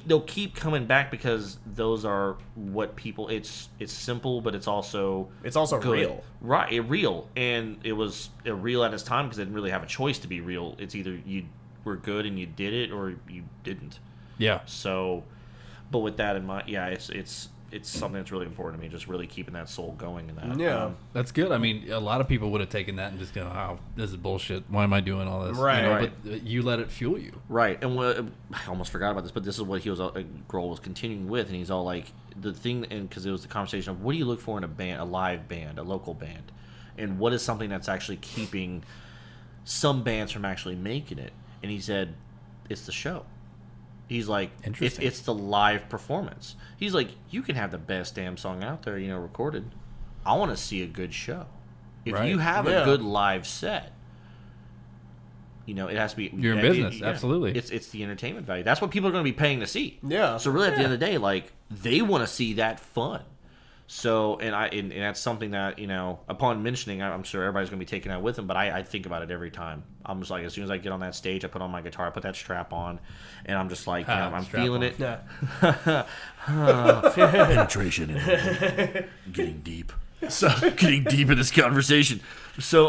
they'll keep coming back because those are what people. It's simple, but it's also good. Real, right? Real, and it was real at its time because they didn't really have a choice to be real. It's either you were good and you did it, or you didn't. Yeah. So, but with that in mind, it's something that's really important to me. Just really keeping that soul going in that. Yeah, that's good. I mean, a lot of people would have taken that and just gone, "Oh, this is bullshit. Why am I doing all this?" Right. But you let it fuel you. Right. And I almost forgot about this, but this is what Grohl was continuing with, and he's all like, the thing, and because it was the conversation of what do you look for in a band, a live band, a local band, and what is something that's actually keeping some bands from actually making it? And he said, it's the show. He's like, it's the live performance. He's like, you can have the best damn song out there, recorded. I want to see a good show. If you have a good live set, it has to be. You're in business, absolutely. It's the entertainment value. That's what people are going to be paying to see. Yeah. So really, at the end of the day, like they want to see that fun. So and that's something that upon mentioning, I'm sure everybody's going to be taking that with them. But I think about it every time. I'm just like, as soon as I get on that stage, I put on my guitar, I put that strap on, and I'm just like, I'm feeling it. Yeah. Penetration and getting deep. So getting deep in this conversation. So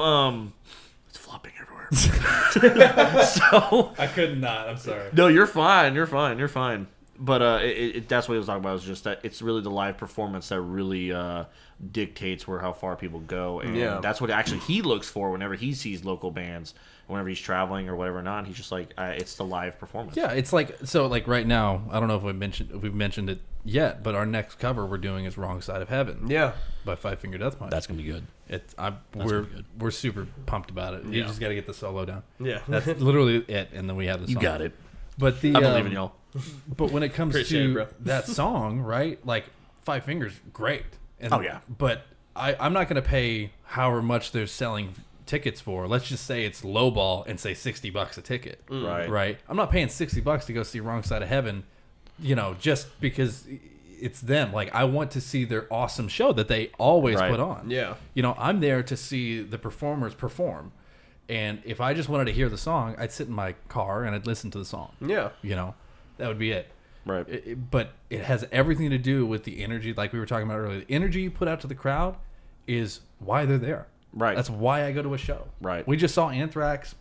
it's flopping everywhere. So I could not. I'm sorry. no, you're fine. But that's what he was talking about. Is just that it's really the live performance that really dictates how far people go, and that's what actually he looks for whenever he sees local bands, whenever he's traveling or whatever. Not he's just like it's the live performance. Yeah, it's like right now. I don't know if we've mentioned it yet, but our next cover we're doing is "Wrong Side of Heaven." Yeah. By Five Finger Death Punch. That's gonna be good. We're super pumped about it. You just got to get the solo down. Yeah. That's literally it, and then we have the song. You got it. But I believe in y'all. But when it comes Appreciate it, to bro. that song, right? Like Five Fingers, great. And, Oh, yeah. But I'm not going to pay however much they're selling tickets for. Let's just say it's lowball and say $60 a ticket. Right. Right. I'm not paying $60 to go see Wrong Side of Heaven, just because it's them. Like I want to see their awesome show that they always put on. Yeah. I'm there to see the performers perform. And if I just wanted to hear the song, I'd sit in my car and I'd listen to the song. Yeah. That would be it. Right. But it has everything to do with the energy, like we were talking about earlier. The energy you put out to the crowd is why they're there. Right. That's why I go to a show. Right. We just saw Anthrax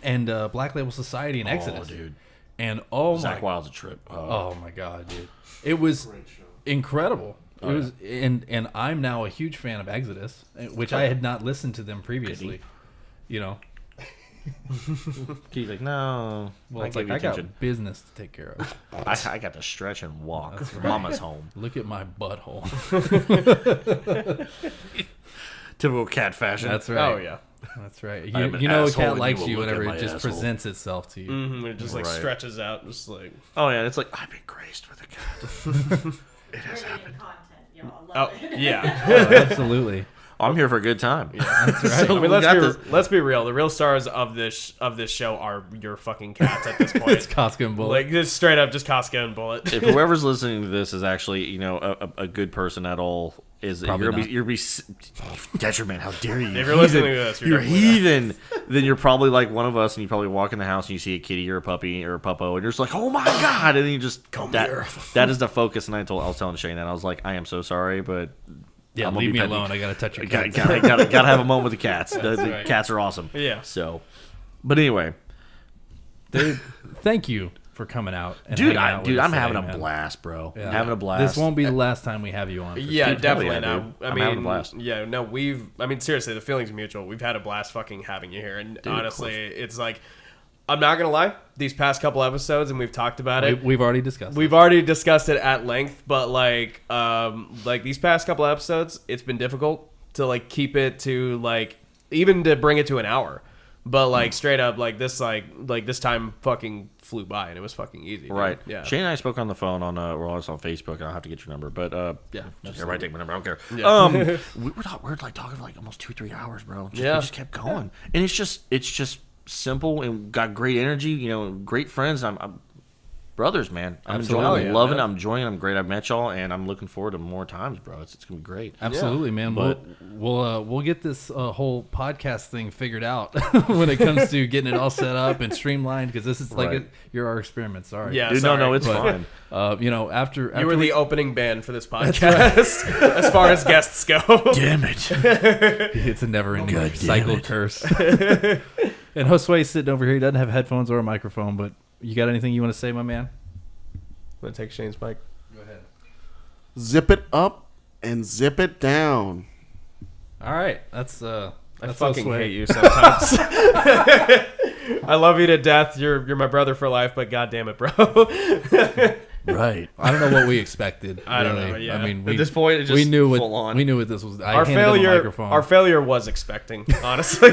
and Black Label Society and Exodus. Oh, dude. And Zach Wild's a trip. Oh my god, dude. It was incredible. It was and I'm now a huge fan of Exodus, which I had not listened to them previously. He's like, no. Well, it's like I got business to take care of. I got to stretch and walk. Mama's home. Look at my butthole. Typical cat fashion. That's right. Oh yeah. That's right. I'm an You know a asshole cat and likes you you will look whenever at it just my asshole. presents itself to you. Mm-hmm. It just Right. stretches out, just like. Oh yeah, it's like I've been graced with a cat. It has happened. Content, y'all. Love Oh it. yeah. Oh, absolutely. I'm here for a good time. That's right. So I mean, we got let's be real. The real stars of this show are your fucking cats at this point. It's Costco and Bullet. Like just straight up, just Costco and Bullet. If whoever's listening to this is actually, a good person at all, you're be detriment. How dare you? If you're listening to this, you're definitely heathen. Then you're probably like one of us, and you probably walk in the house and you see a kitty or a puppy or a puppo, and you're just like, oh my god! And then you just come here. That is the focus. And I was telling Shane that I was like, I am so sorry, but. Yeah, I'm gonna leave be me petty. alone. I gotta touch your Gotta cat. have a moment with the cats. The right. cats are awesome. Yeah. So, but anyway, Dave, thank you for coming out. And dude, hanging out with I'm us having today, a man. blast, bro. Yeah. Having a blast. This won't be the last time we have you on. for Yeah, sure. definitely. yeah, No, dude. I I'm mean, having a blast. yeah, no, seriously, the feeling's mutual. We've had a blast fucking having you here, and honestly, it's like, I'm not gonna lie. These past couple episodes, and we've talked about it. We've already discussed. We've already discussed it at length, but like these past couple episodes, it's been difficult to keep it to even to bring it to an hour. But straight up, this time fucking flew by and it was fucking easy. Dude. Right. Yeah. Shane and I spoke on the phone we're always on Facebook, and I'll have to get your number. But Yeah, everybody take my number. I don't care. Yeah. We were talking for almost 2-3 hours, bro. We Yeah. just kept going, and it's just simple and got great energy. Great friends. I'm brothers, man. I'm Absolutely. enjoying. Yeah, I'm loving. man. I'm enjoying. I'm great. I've met y'all, and I'm looking forward to more times, bro. It's gonna be great. Absolutely, man. But- We'll get this whole podcast thing figured out when it comes to getting it all set up and streamlined, because this is Right. you're our experiment. Sorry. Yeah. Dude, sorry. no, it's But, fine. After You were we, the opening band for this podcast, as far as guests go. Damn it. it's a never-ending God damn cycle it. curse. And Josue's sitting over here. He doesn't have headphones or a microphone, but you got anything you want to say, my man? I'm gonna take Shane's mic. Go ahead. Zip it up and zip it down. All right, that's I that's fucking Josue. hate you sometimes. I love you to death. You're my brother for life, but goddamn it, bro. Right. I don't know what we expected. I don't really. know, yeah. I mean, At this point, it's just we knew full what on. we knew what this was. I Our handed him a failure, microphone. our failure was expecting, honestly.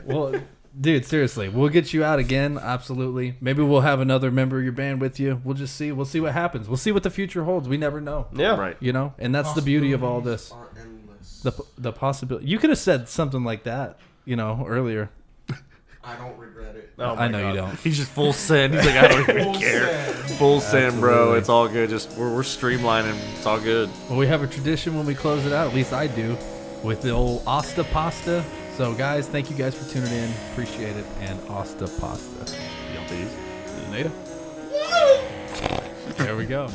Well, Dude, seriously, we'll get you out again. Absolutely. Maybe we'll have another member of your band with you. We'll just see. We'll see what happens. We'll see what the future holds. We never know. Yeah. Right. You know, and that's the beauty of all this. Are endless. The possibility. You could have said something like that, you know, earlier. I don't regret it. Oh my I know God. you don't. He's just full send. He's like, I don't even care. Full send, bro. Absolutely. It's all good. Just we're streamlining. It's all good. Well, we have a tradition when we close it out. At least I do, with the old Asta Pasta. So, guys, thank you guys for tuning in. Appreciate it. And Asta Pasta. Y'all please. Later. There we go.